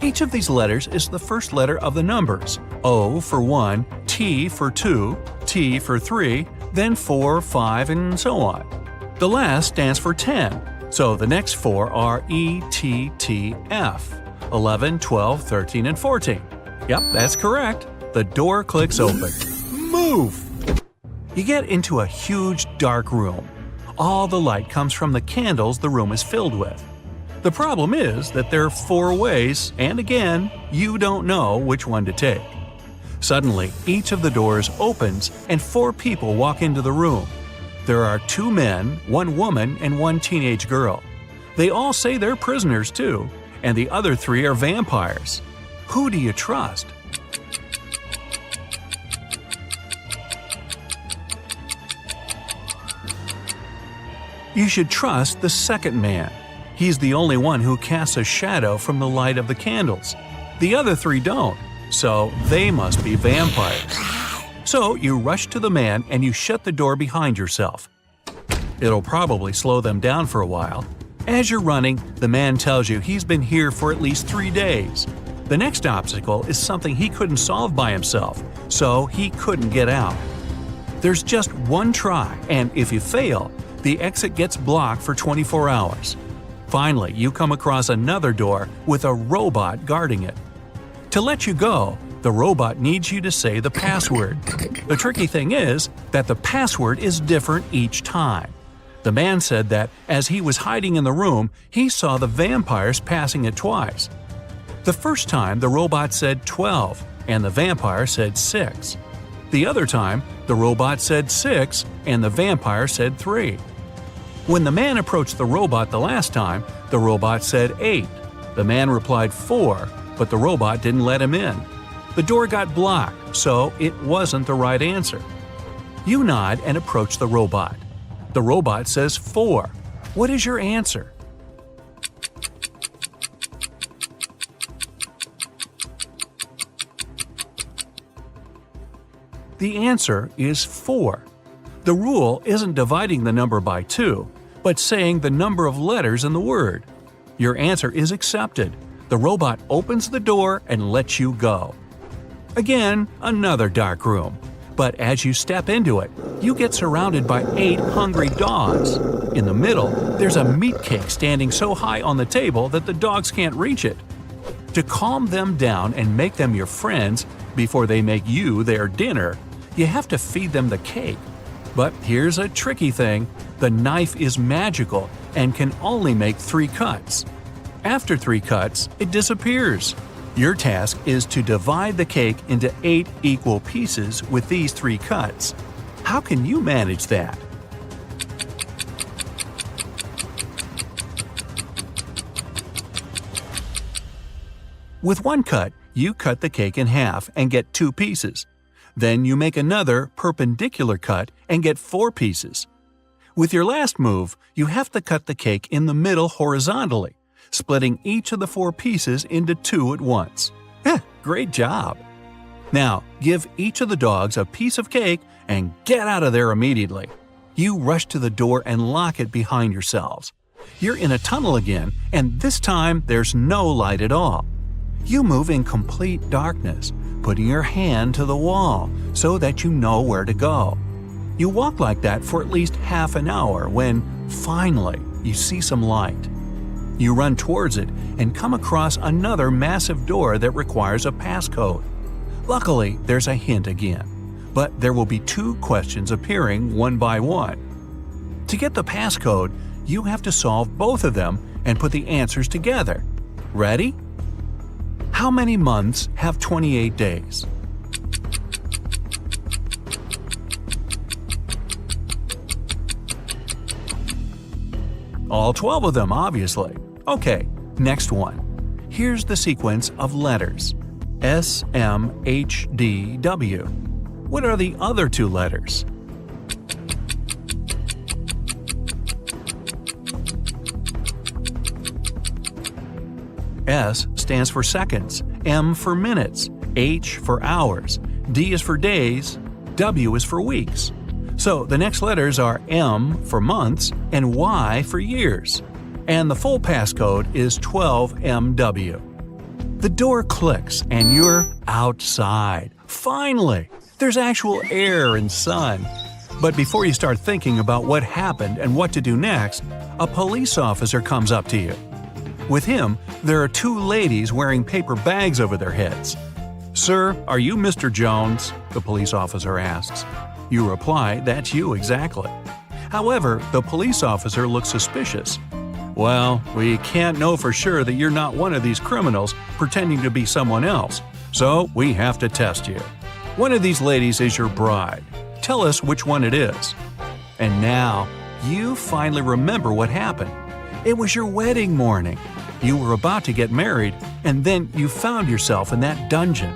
Each of these letters is the first letter of the numbers. O for 1, T for 2, T for 3, then 4, 5, and so on. The last stands for 10, so the next 4 are ETTF, 11, 12, 13, and 14. Yep, that's correct. The door clicks open. Move! You get into a huge dark room. All the light comes from the candles the room is filled with. The problem is that there are 4 ways, and again, you don't know which one to take. Suddenly, each of the doors opens and 4 people walk into the room. There are 2 men, 1 woman, and 1 teenage girl. They all say they're prisoners too, and the other 3 are vampires. Who do you trust? You should trust the second man. He's the only one who casts a shadow from the light of the candles. The other 3 don't, so they must be vampires. So you rush to the man and you shut the door behind yourself. It'll probably slow them down for a while. As you're running, the man tells you he's been here for at least 3 days. The next obstacle is something he couldn't solve by himself, so he couldn't get out. There's just one try, and if you fail, the exit gets blocked for 24 hours. Finally, you come across another door with a robot guarding it. To let you go, the robot needs you to say the password. The tricky thing is that the password is different each time. The man said that as he was hiding in the room, he saw the vampires passing it twice. The first time, the robot said 12, and the vampire said 6. The other time, the robot said 6, and the vampire said 3. When the man approached the robot the last time, the robot said 8. The man replied 4, but the robot didn't let him in. The door got blocked, so it wasn't the right answer. You nod and approach the robot. The robot says 4. What is your answer? The answer is 4. The rule isn't dividing the number by 2, but saying the number of letters in the word. Your answer is accepted. The robot opens the door and lets you go. Again, another dark room. But as you step into it, you get surrounded by 8 hungry dogs. In the middle, there's a meat cake standing so high on the table that the dogs can't reach it. To calm them down and make them your friends before they make you their dinner, you have to feed them the cake. But here's a tricky thing. The knife is magical and can only make 3 cuts. After 3 cuts, it disappears. Your task is to divide the cake into 8 equal pieces with these 3 cuts. How can you manage that? With 1 cut, you cut the cake in half and get 2 pieces. Then you make another perpendicular cut and get 4 pieces. With your last move, you have to cut the cake in the middle horizontally, splitting each of the 4 pieces into 2 at once. Great job! Now, give each of the dogs a piece of cake and get out of there immediately. You rush to the door and lock it behind yourselves. You're in a tunnel again, and this time there's no light at all. You move in complete darkness, putting your hand to the wall so that you know where to go. You walk like that for at least half an hour when, finally, you see some light. You run towards it and come across another massive door that requires a passcode. Luckily, there's a hint again, but there will be 2 questions appearing one by one. To get the passcode, you have to solve both of them and put the answers together. Ready? How many months have 28 days? All 12 of them, obviously. Okay, next one. Here's the sequence of letters. S, M, H, D, W. What are the other 2 letters? S stands for seconds, M for minutes, H for hours, D is for days, W is for weeks. So the next letters are M for months and Y for years. And the full passcode is 12MW. The door clicks and you're outside. Finally! There's actual air and sun. But before you start thinking about what happened and what to do next, a police officer comes up to you. With him, there are 2 ladies wearing paper bags over their heads. "Sir, are you Mr. Jones?" the police officer asks. You reply, "That's you exactly." However, the police officer looks suspicious. "Well, we can't know for sure that you're not one of these criminals pretending to be someone else, so we have to test you. One of these ladies is your bride. Tell us which one it is." And now, you finally remember what happened. It was your wedding morning. You were about to get married, and then you found yourself in that dungeon.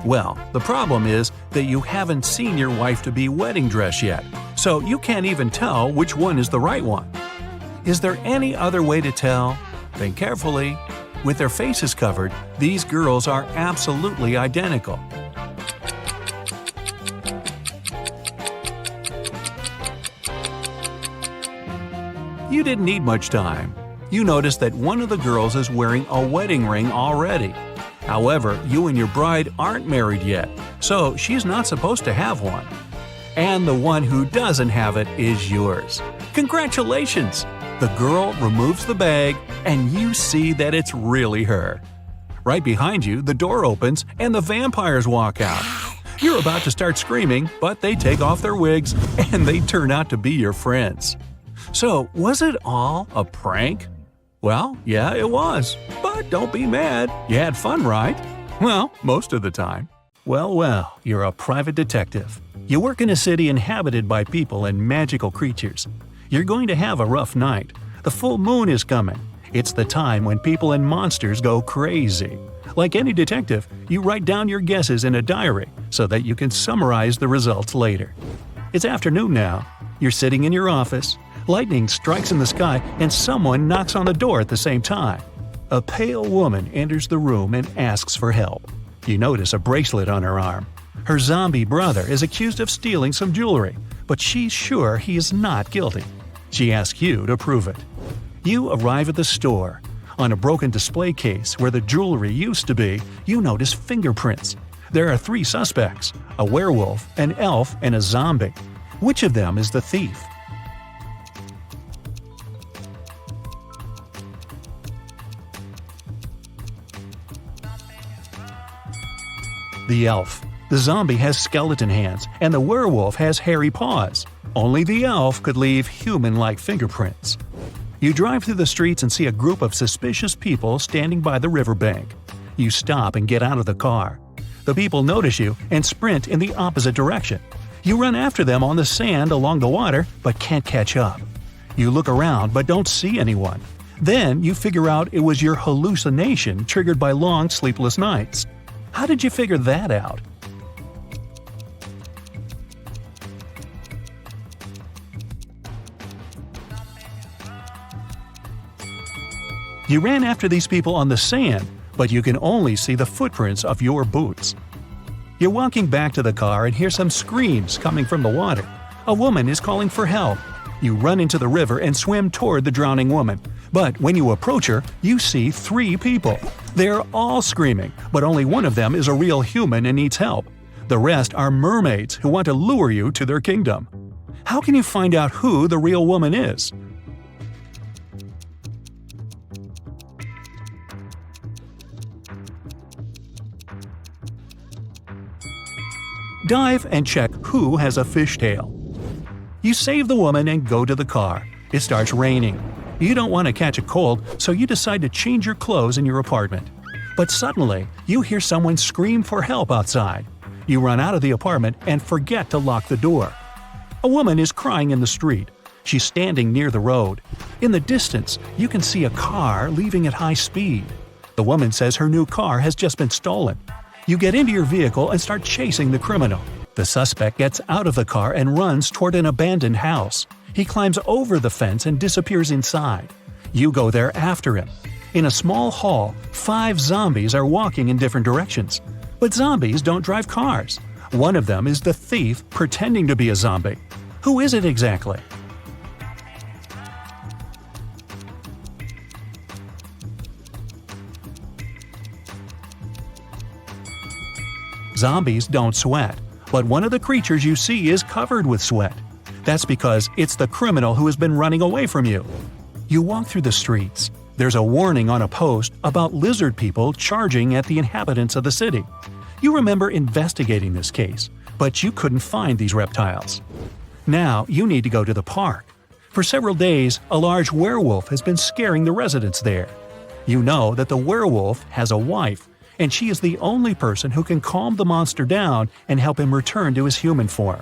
Well, the problem is that you haven't seen your wife-to-be wedding dress yet, so you can't even tell which one is the right one. Is there any other way to tell? Think carefully. With their faces covered, these girls are absolutely identical. You didn't need much time. You notice that one of the girls is wearing a wedding ring already. However, you and your bride aren't married yet, so she's not supposed to have one. And the one who doesn't have it is yours. Congratulations! The girl removes the bag, and you see that it's really her. Right behind you, the door opens and the vampires walk out. You're about to start screaming, but they take off their wigs and they turn out to be your friends. So, was it all a prank? Well, yeah, it was. But don't be mad. You had fun, right? Well, most of the time. Well, you're a private detective. You work in a city inhabited by people and magical creatures. You're going to have a rough night. The full moon is coming. It's the time when people and monsters go crazy. Like any detective, you write down your guesses in a diary so that you can summarize the results later. It's afternoon now. You're sitting in your office. Lightning strikes in the sky and someone knocks on the door at the same time. A pale woman enters the room and asks for help. You notice a bracelet on her arm. Her zombie brother is accused of stealing some jewelry, but she's sure he is not guilty. She asks you to prove it. You arrive at the store. On a broken display case where the jewelry used to be, you notice fingerprints. There are 3 suspects: a werewolf, an elf, and a zombie. Which of them is the thief? The elf. The zombie has skeleton hands, and the werewolf has hairy paws. Only the elf could leave human-like fingerprints. You drive through the streets and see a group of suspicious people standing by the riverbank. You stop and get out of the car. The people notice you and sprint in the opposite direction. You run after them on the sand along the water, but can't catch up. You look around but don't see anyone. Then you figure out it was your hallucination triggered by long sleepless nights. How did you figure that out? You ran after these people on the sand, but you can only see the footprints of your boots. You're walking back to the car and hear some screams coming from the water. A woman is calling for help. You run into the river and swim toward the drowning woman. But when you approach her, you see 3 people. They're all screaming, but only one of them is a real human and needs help. The rest are mermaids who want to lure you to their kingdom. How can you find out who the real woman is? Dive and check who has a fishtail. You save the woman and go to the car. It starts raining. You don't want to catch a cold, so you decide to change your clothes in your apartment. But suddenly, you hear someone scream for help outside. You run out of the apartment and forget to lock the door. A woman is crying in the street. She's standing near the road. In the distance, you can see a car leaving at high speed. The woman says her new car has just been stolen. You get into your vehicle and start chasing the criminal. The suspect gets out of the car and runs toward an abandoned house. He climbs over the fence and disappears inside. You go there after him. In a small hall, 5 zombies are walking in different directions. But zombies don't drive cars. One of them is the thief pretending to be a zombie. Who is it exactly? Zombies don't sweat, but one of the creatures you see is covered with sweat. That's because it's the criminal who has been running away from you. You walk through the streets. There's a warning on a post about lizard people charging at the inhabitants of the city. You remember investigating this case, but you couldn't find these reptiles. Now you need to go to the park. For several days, a large werewolf has been scaring the residents there. You know that the werewolf has a wife, and she is the only person who can calm the monster down and help him return to his human form.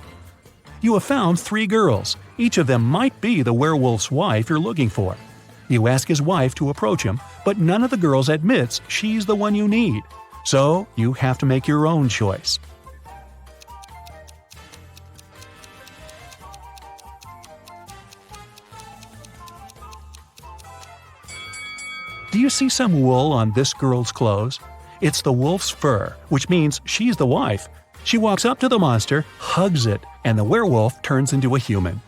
You have found 3 girls. Each of them might be the werewolf's wife you're looking for. You ask his wife to approach him, but none of the girls admits she's the one you need. So you have to make your own choice. Do you see some wool on this girl's clothes? It's the wolf's fur, which means she's the wife. She walks up to the monster, hugs it, and the werewolf turns into a human.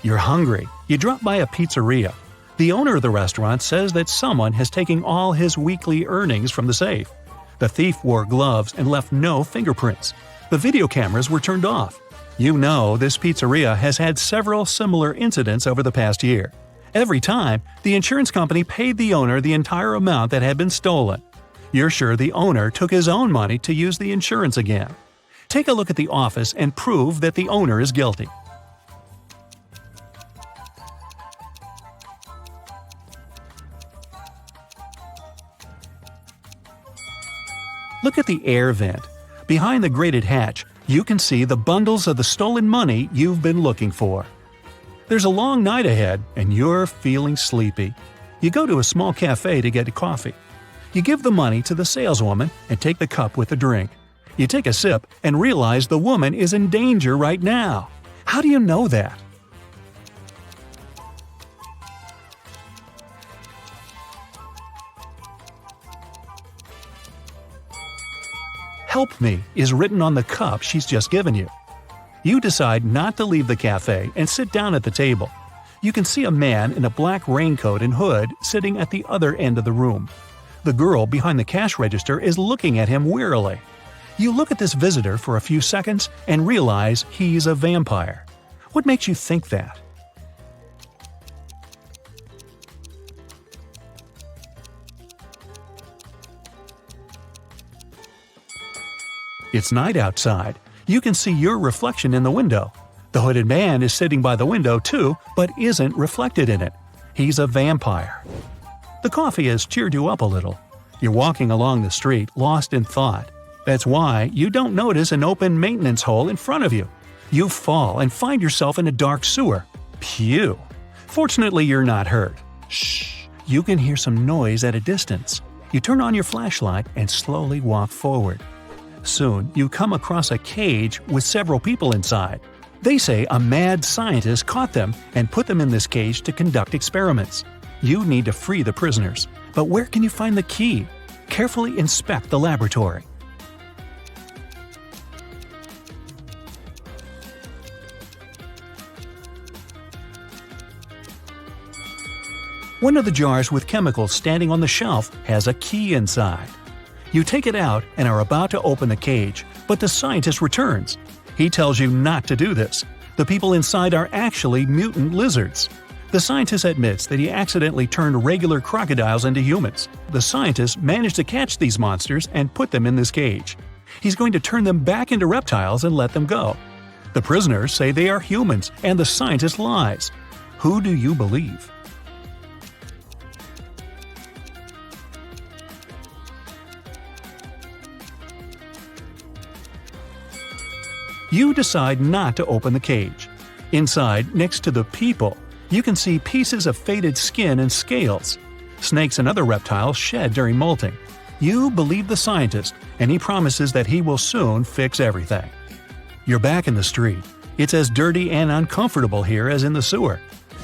You're hungry. You drop by a pizzeria. The owner of the restaurant says that someone has taken all his weekly earnings from the safe. The thief wore gloves and left no fingerprints. The video cameras were turned off. You know this pizzeria has had several similar incidents over the past year. Every time, the insurance company paid the owner the entire amount that had been stolen. You're sure the owner took his own money to use the insurance again. Take a look at the office and prove that the owner is guilty. Look at the air vent. Behind the grated hatch, you can see the bundles of the stolen money you've been looking for. There's a long night ahead, and you're feeling sleepy. You go to a small cafe to get a coffee. You give the money to the saleswoman and take the cup with the drink. You take a sip and realize the woman is in danger right now. How do you know that? "Help me" is written on the cup she's just given you. You decide not to leave the cafe and sit down at the table. You can see a man in a black raincoat and hood sitting at the other end of the room. The girl behind the cash register is looking at him wearily. You look at this visitor for a few seconds and realize he's a vampire. What makes you think that? It's night outside. You can see your reflection in the window. The hooded man is sitting by the window too, but isn't reflected in it. He's a vampire. The coffee has cheered you up a little. You're walking along the street, lost in thought. That's why you don't notice an open maintenance hole in front of you. You fall and find yourself in a dark sewer. Phew! Fortunately, you're not hurt. Shh! You can hear some noise at a distance. You turn on your flashlight and slowly walk forward. Soon, you come across a cage with several people inside. They say a mad scientist caught them and put them in this cage to conduct experiments. You need to free the prisoners. But where can you find the key? Carefully inspect the laboratory. One of the jars with chemicals standing on the shelf has a key inside. You take it out and are about to open the cage, but the scientist returns. He tells you not to do this. The people inside are actually mutant lizards. The scientist admits that he accidentally turned regular crocodiles into humans. The scientist managed to catch these monsters and put them in this cage. He's going to turn them back into reptiles and let them go. The prisoners say they are humans, and the scientist lies. Who do you believe? You decide not to open the cage. Inside, next to the people, you can see pieces of faded skin and scales. Snakes and other reptiles shed during molting. You believe the scientist, and he promises that he will soon fix everything. You're back in the street. It's as dirty and uncomfortable here as in the sewer.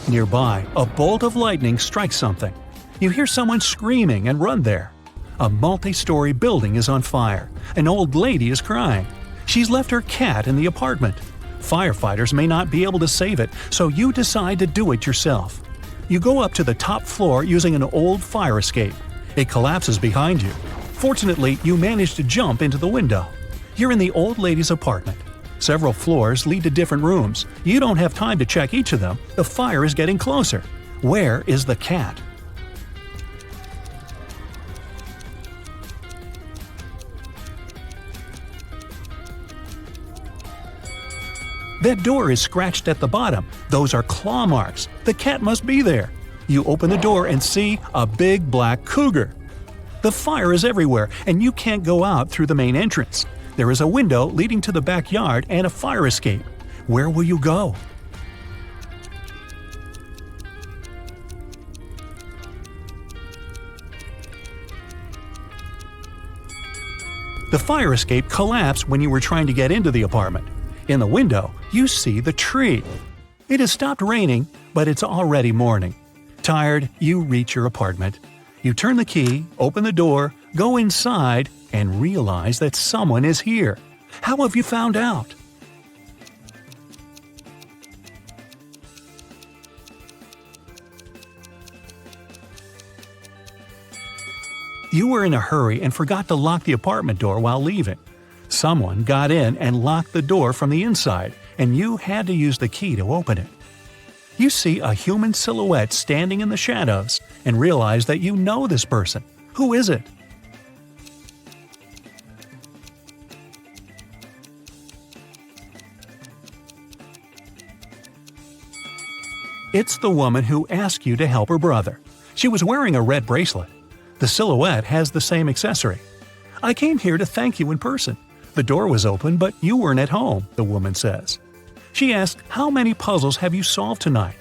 Nearby, a bolt of lightning strikes something. You hear someone screaming and run there. A multi-story building is on fire. An old lady is crying. She's left her cat in the apartment. Firefighters may not be able to save it, so you decide to do it yourself. You go up to the top floor using an old fire escape. It collapses behind you. Fortunately, you manage to jump into the window. You're in the old lady's apartment. Several floors lead to different rooms. You don't have time to check each of them. The fire is getting closer. Where is the cat? That door is scratched at the bottom. Those are claw marks. The cat must be there. You open the door and see a big black cougar. The fire is everywhere, and you can't go out through the main entrance. There is a window leading to the backyard and a fire escape. Where will you go? The fire escape collapsed when you were trying to get into the apartment. In the window, you see the tree. It has stopped raining, but it's already morning. Tired, you reach your apartment. You turn the key, open the door, go inside, and realize that someone is here. How have you found out? You were in a hurry and forgot to lock the apartment door while leaving. Someone got in and locked the door from the inside, and you had to use the key to open it. You see a human silhouette standing in the shadows and realize that you know this person. Who is it? It's the woman who asked you to help her brother. She was wearing a red bracelet. The silhouette has the same accessory. I came here to thank you in person. The door was open, but you weren't at home, the woman says. She asked, how many puzzles have you solved tonight?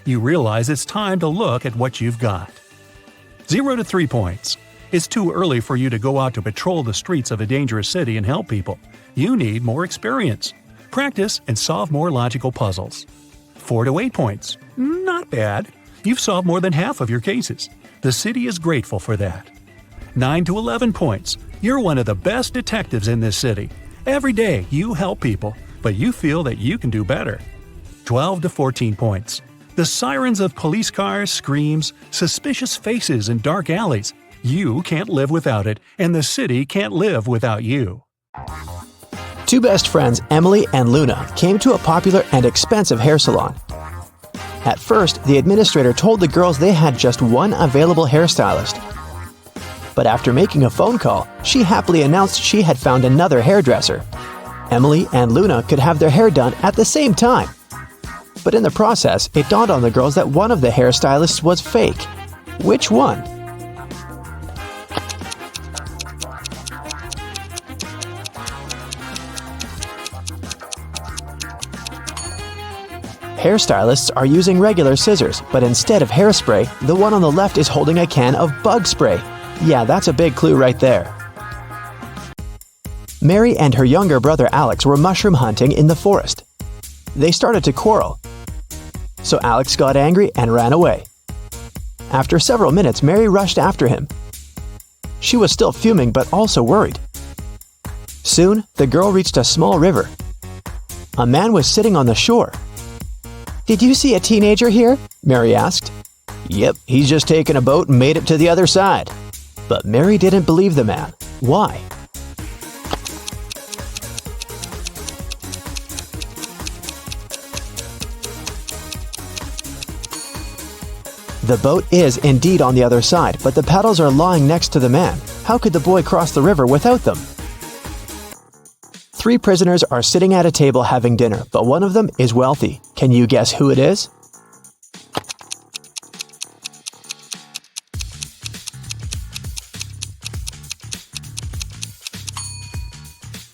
You realize it's time to look at what you've got. 0 to 3 points. It's too early for you to go out to patrol the streets of a dangerous city and help people. You need more experience. Practice and solve more logical puzzles. 4 to 8 points. Not bad. You've solved more than half of your cases. The city is grateful for that. 9 to 11 points. You're one of the best detectives in this city. Every day you help people, but you feel that you can do better. 12 to 14 points. The sirens of police cars, screams, suspicious faces in dark alleys. You can't live without it, and the city can't live without you. Two best friends, Emily and Luna, came to a popular and expensive hair salon. At first, the administrator told the girls they had just one available hairstylist. But after making a phone call, she happily announced she had found another hairdresser. Emily and Luna could have their hair done at the same time. But in the process, it dawned on the girls that one of the hairstylists was fake. Which one? Hairstylists are using regular scissors, but instead of hairspray, the one on the left is holding a can of bug spray. Yeah, that's a big clue right there. Mary and her younger brother Alex were mushroom hunting in the forest. They started to quarrel. So Alex got angry and ran away. After several minutes, Mary rushed after him. She was still fuming but also worried. Soon, the girl reached a small river. A man was sitting on the shore. "Did you see a teenager here?" Mary asked. "Yep, he's just taken a boat and made it to the other side." But Mary didn't believe the man. Why? The boat is indeed on the other side, but the paddles are lying next to the man. How could the boy cross the river without them? 3 prisoners are sitting at a table having dinner, but one of them is wealthy. Can you guess who it is?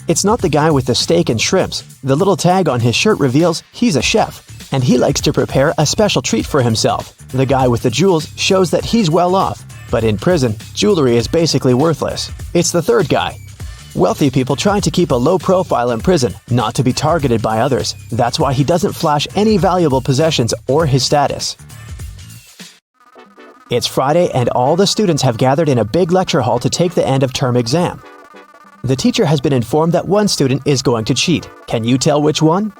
It's not the guy with the steak and shrimps. The little tag on his shirt reveals he's a chef, and he likes to prepare a special treat for himself. The guy with the jewels shows that he's well off, but in prison, jewelry is basically worthless. It's the third guy. Wealthy people try to keep a low profile in prison, not to be targeted by others. That's why he doesn't flash any valuable possessions or his status. It's Friday and all the students have gathered in a big lecture hall to take the end of term exam. The teacher has been informed that one student is going to cheat. Can you tell which one?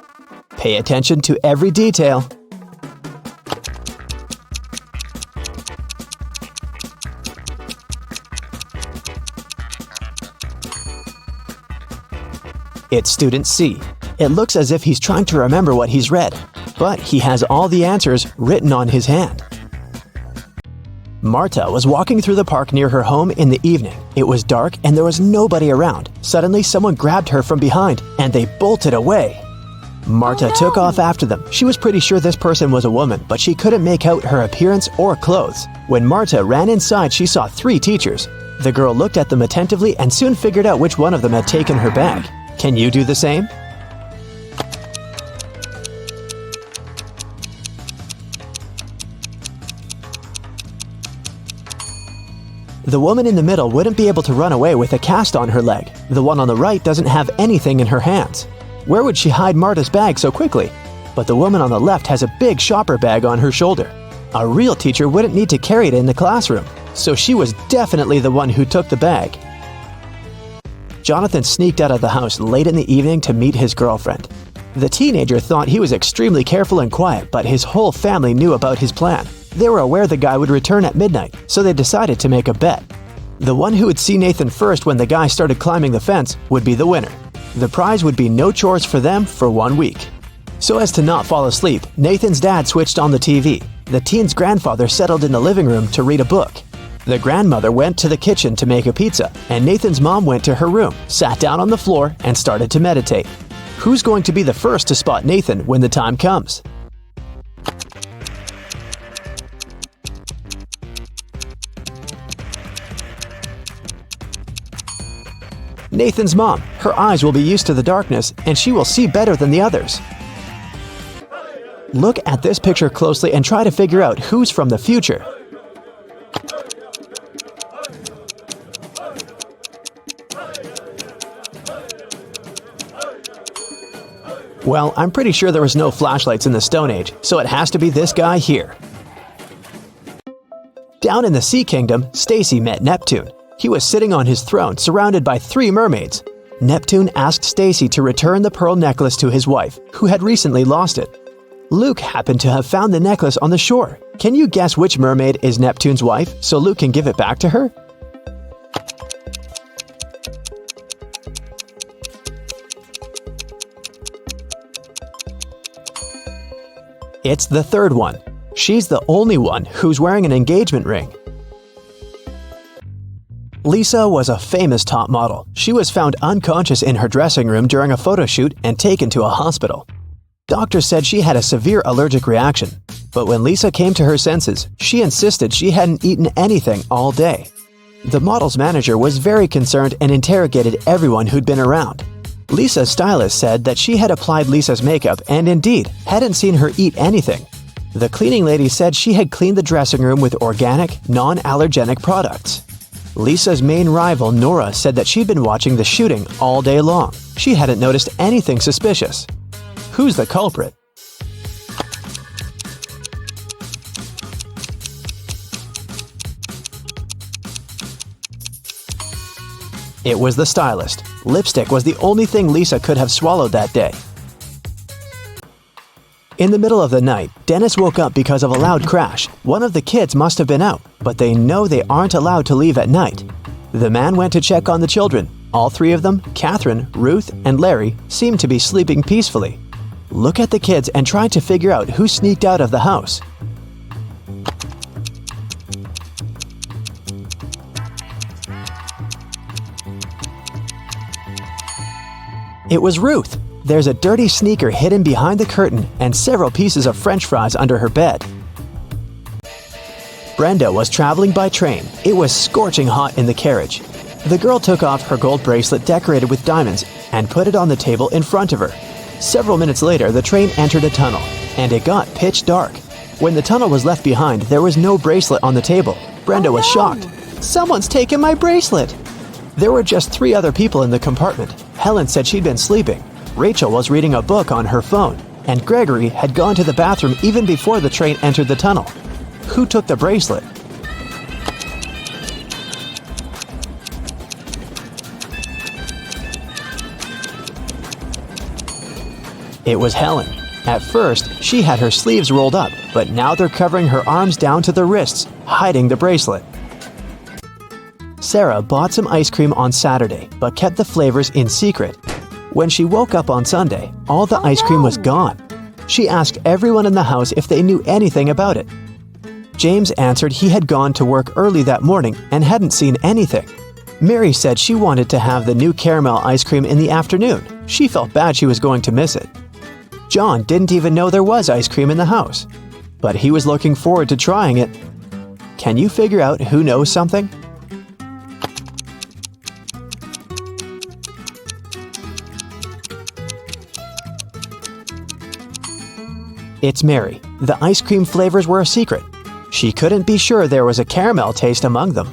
Pay attention to every detail. It's student C. It looks as if he's trying to remember what he's read, but he has all the answers written on his hand. Marta was walking through the park near her home in the evening. It was dark and there was nobody around. Suddenly, someone grabbed her from behind and they bolted away. Marta took off after them. She was pretty sure this person was a woman, but she couldn't make out her appearance or clothes. When Marta ran inside, she saw 3 teachers. The girl looked at them attentively and soon figured out which one of them had taken her bag. Can you do the same? The woman in the middle wouldn't be able to run away with a cast on her leg. The one on the right doesn't have anything in her hands. Where would she hide Marta's bag so quickly? But the woman on the left has a big shopper bag on her shoulder. A real teacher wouldn't need to carry it in the classroom, so she was definitely the one who took the bag. Jonathan sneaked out of the house late in the evening to meet his girlfriend. The teenager thought he was extremely careful and quiet, but his whole family knew about his plan. They were aware the guy would return at midnight, so they decided to make a bet. The one who would see Nathan first when the guy started climbing the fence would be the winner. The prize would be no chores for them for 1 week. So as to not fall asleep, Nathan's dad switched on the TV. The teen's grandfather settled in the living room to read a book. The grandmother went to the kitchen to make a pizza, and Nathan's mom went to her room, sat down on the floor, and started to meditate. Who's going to be the first to spot Nathan when the time comes? Nathan's mom. Her eyes will be used to the darkness, and she will see better than the others. Look at this picture closely and try to figure out who's from the future. Well, I'm pretty sure there was no flashlights in the Stone Age, so it has to be this guy here. Down in the Sea Kingdom, Stacy met Neptune. He was sitting on his throne, surrounded by 3 mermaids. Neptune asked Stacy to return the pearl necklace to his wife, who had recently lost it. Luke happened to have found the necklace on the shore. Can you guess which mermaid is Neptune's wife, so Luke can give it back to her? It's the third one. She's the only one who's wearing an engagement ring. Lisa was a famous top model. She was found unconscious in her dressing room during a photo shoot and taken to a hospital. Doctors said she had a severe allergic reaction, but when Lisa came to her senses, she insisted she hadn't eaten anything all day. The model's manager was very concerned and interrogated everyone who'd been around. Lisa's stylist said that she had applied Lisa's makeup and indeed hadn't seen her eat anything. The cleaning lady said she had cleaned the dressing room with organic, non-allergenic products. Lisa's main rival, Nora, said that she'd been watching the shooting all day long. She hadn't noticed anything suspicious. Who's the culprit? It was the stylist. Lipstick was the only thing Lisa could have swallowed that day. In the middle of the night, Dennis woke up because of a loud crash. One of the kids must have been out, but they know they aren't allowed to leave at night. The man went to check on the children. All 3 of them, Catherine, Ruth, and Larry, seemed to be sleeping peacefully. Look at the kids and try to figure out who sneaked out of the house. It was Ruth. There's a dirty sneaker hidden behind the curtain and several pieces of French fries under her bed. Brenda was traveling by train. It was scorching hot in the carriage. The girl took off her gold bracelet decorated with diamonds and put it on the table in front of her. Several minutes later, the train entered a tunnel, and it got pitch dark. When the tunnel was left behind, there was no bracelet on the table. Brenda was shocked. "Someone's taken my bracelet!" There were just 3 other people in the compartment. Helen said she'd been sleeping. Rachel was reading a book on her phone, and Gregory had gone to the bathroom even before the train entered the tunnel. Who took the bracelet? It was Helen. At first, she had her sleeves rolled up, but now they're covering her arms down to the wrists, hiding the bracelet. Sarah bought some ice cream on Saturday, but kept the flavors in secret. When she woke up on Sunday, all the ice cream was gone. She asked everyone in the house if they knew anything about it. James answered he had gone to work early that morning and hadn't seen anything. Mary said she wanted to have the new caramel ice cream in the afternoon. She felt bad she was going to miss it. John didn't even know there was ice cream in the house, but he was looking forward to trying it. Can you figure out who knows something? It's Mary. The ice cream flavors were a secret. She couldn't be sure there was a caramel taste among them.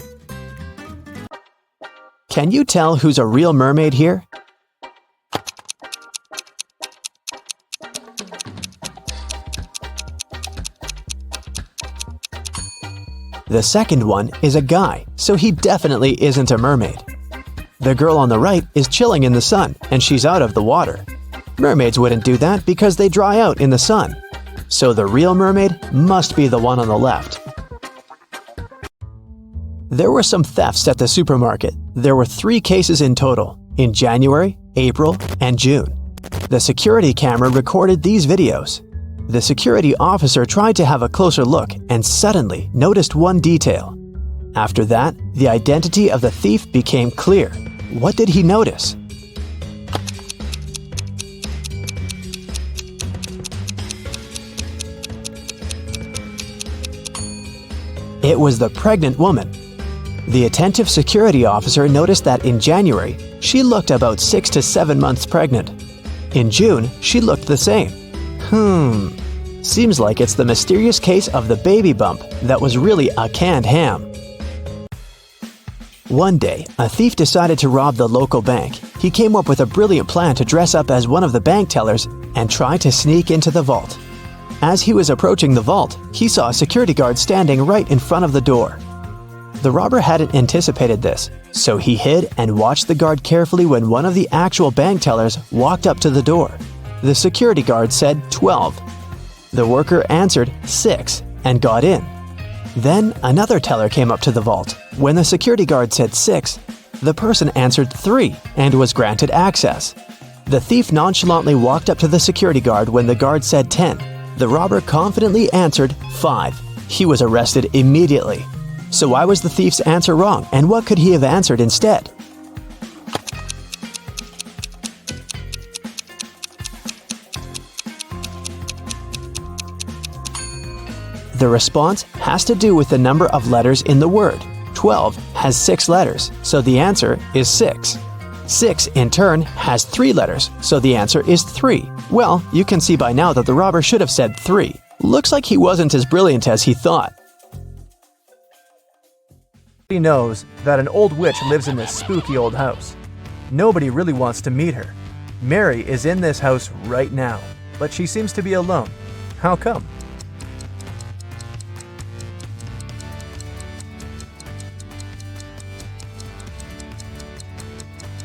Can you tell who's a real mermaid here? The second one is a guy, so he definitely isn't a mermaid. The girl on the right is chilling in the sun, and she's out of the water. Mermaids wouldn't do that because they dry out in the sun. So the real mermaid must be the one on the left. There were some thefts at the supermarket. There were 3 cases in total, in January, April, and June. The security camera recorded these videos. The security officer tried to have a closer look and suddenly noticed one detail. After that, the identity of the thief became clear. What did he notice? It was the pregnant woman. The attentive security officer noticed that in January, she looked about 6 to 7 months pregnant. In June, she looked the same. Seems like it's the mysterious case of the baby bump that was really a canned ham. One day, a thief decided to rob the local bank. He came up with a brilliant plan to dress up as one of the bank tellers and try to sneak into the vault. As he was approaching the vault, he saw a security guard standing right in front of the door. The robber hadn't anticipated this, so he hid and watched the guard carefully when one of the actual bank tellers walked up to the door. The security guard said 12. The worker answered 6 and got in. Then another teller came up to the vault. When the security guard said 6, the person answered 3 and was granted access. The thief nonchalantly walked up to the security guard when the guard said 10. The robber confidently answered 5. He was arrested immediately. So why was the thief's answer wrong, and what could he have answered instead? The response has to do with the number of letters in the word. 12 has 6 letters, so the answer is 6. 6, in turn, has 3 letters, so the answer is 3. Well, you can see by now that the robber should have said 3. Looks like he wasn't as brilliant as he thought. He knows that an old witch lives in this spooky old house. Nobody really wants to meet her. Mary is in this house right now, but she seems to be alone. How come?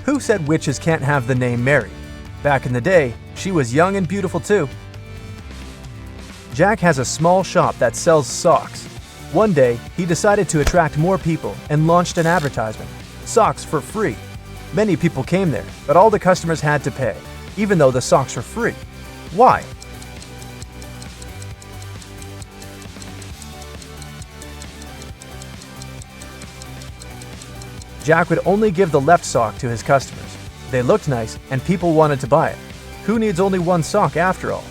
Who said witches can't have the name Mary? Back in the day, she was young and beautiful too. Jack has a small shop that sells socks. One day, he decided to attract more people and launched an advertisement. Socks for free. Many people came there, but all the customers had to pay, even though the socks were free. Why? Jack would only give the left sock to his customers. They looked nice and people wanted to buy it. Who needs only one sock after all?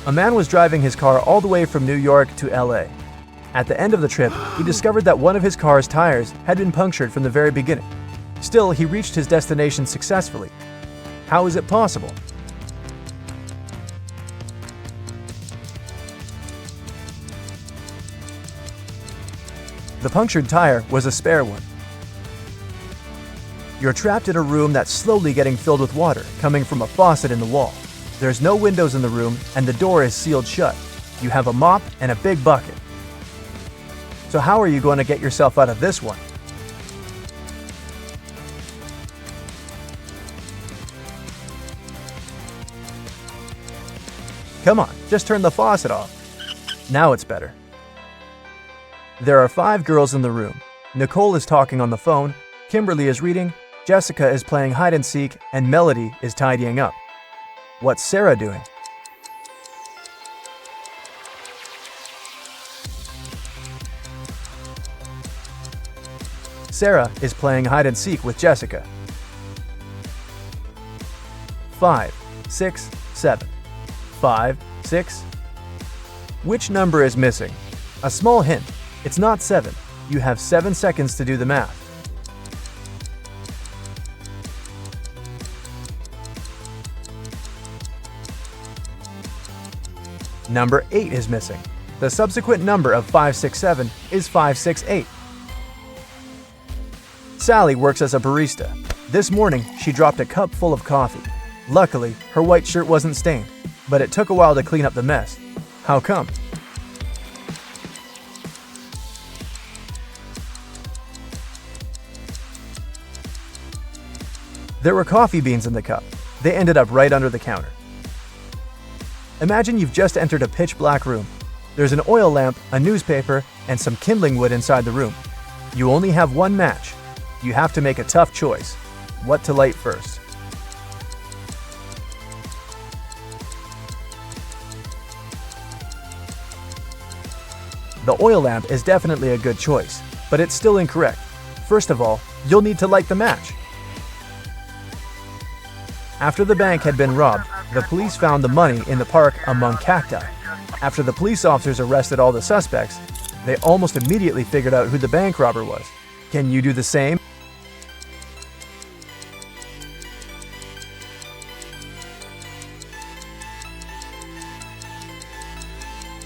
A man was driving his car all the way from New York to LA. At the end of the trip, he discovered that one of his car's tires had been punctured from the very beginning. Still, he reached his destination successfully. How is it possible? The punctured tire was a spare one. You're trapped in a room that's slowly getting filled with water coming from a faucet in the wall. There's no windows in the room and the door is sealed shut. You have a mop and a big bucket. So how are you going to get yourself out of this one? Come on, just turn the faucet off. Now it's better. There are 5 girls in the room. Nicole is talking on the phone, Kimberly is reading, Jessica is playing hide and seek, and Melody is tidying up. What's Sarah doing? Sarah is playing hide and seek with Jessica. 5, 6, 7. 5, 6. Which number is missing? A small hint. It's not 7. You have 7 seconds to do the math. Number 8 is missing. The subsequent number of 5, 6, 7 is 5, 6, 8. Sally works as a barista. This morning, she dropped a cup full of coffee. Luckily, her white shirt wasn't stained, but it took a while to clean up the mess. How come? There were coffee beans in the cup. They ended up right under the counter. Imagine you've just entered a pitch-black room. There's an oil lamp, a newspaper, and some kindling wood inside the room. You only have one match. You have to make a tough choice. What to light first? The oil lamp is definitely a good choice, but it's still incorrect. First of all, you'll need to light the match. After the bank had been robbed, the police found the money in the park among cacti. After the police officers arrested all the suspects, they almost immediately figured out who the bank robber was. Can you do the same?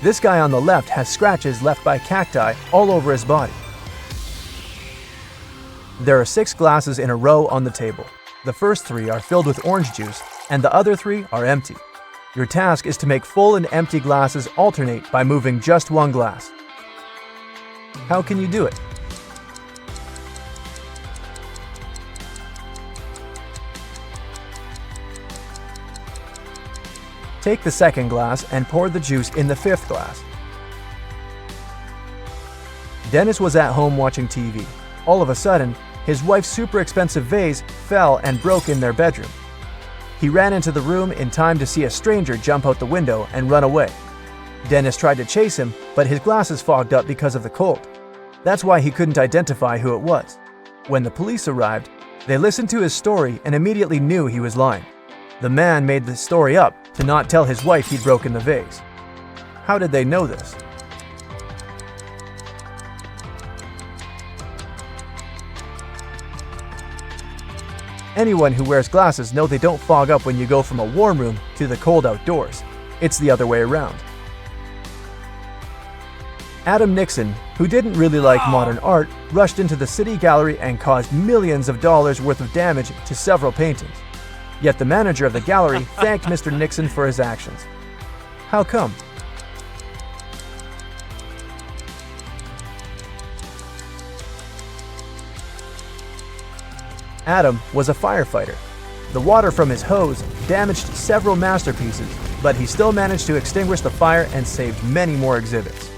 This guy on the left has scratches left by cacti all over his body. There are 6 glasses in a row on the table. The first 3 are filled with orange juice, and the other 3 are empty. Your task is to make full and empty glasses alternate by moving just one glass. How can you do it? Take the second glass and pour the juice in the 5th glass. Dennis was at home watching TV. All of a sudden, his wife's super expensive vase fell and broke in their bedroom. He ran into the room in time to see a stranger jump out the window and run away. Dennis tried to chase him, but his glasses fogged up because of the cold. That's why he couldn't identify who it was. When the police arrived, they listened to his story and immediately knew he was lying. The man made the story up to not tell his wife he'd broken the vase. How did they know this? Anyone who wears glasses know they don't fog up when you go from a warm room to the cold outdoors. It's the other way around. Adam Nixon, who didn't really like modern art, rushed into the city gallery and caused millions of dollars worth of damage to several paintings. Yet the manager of the gallery thanked Mr. Nixon for his actions. How come? Adam was a firefighter. The water from his hose damaged several masterpieces, but he still managed to extinguish the fire and saved many more exhibits.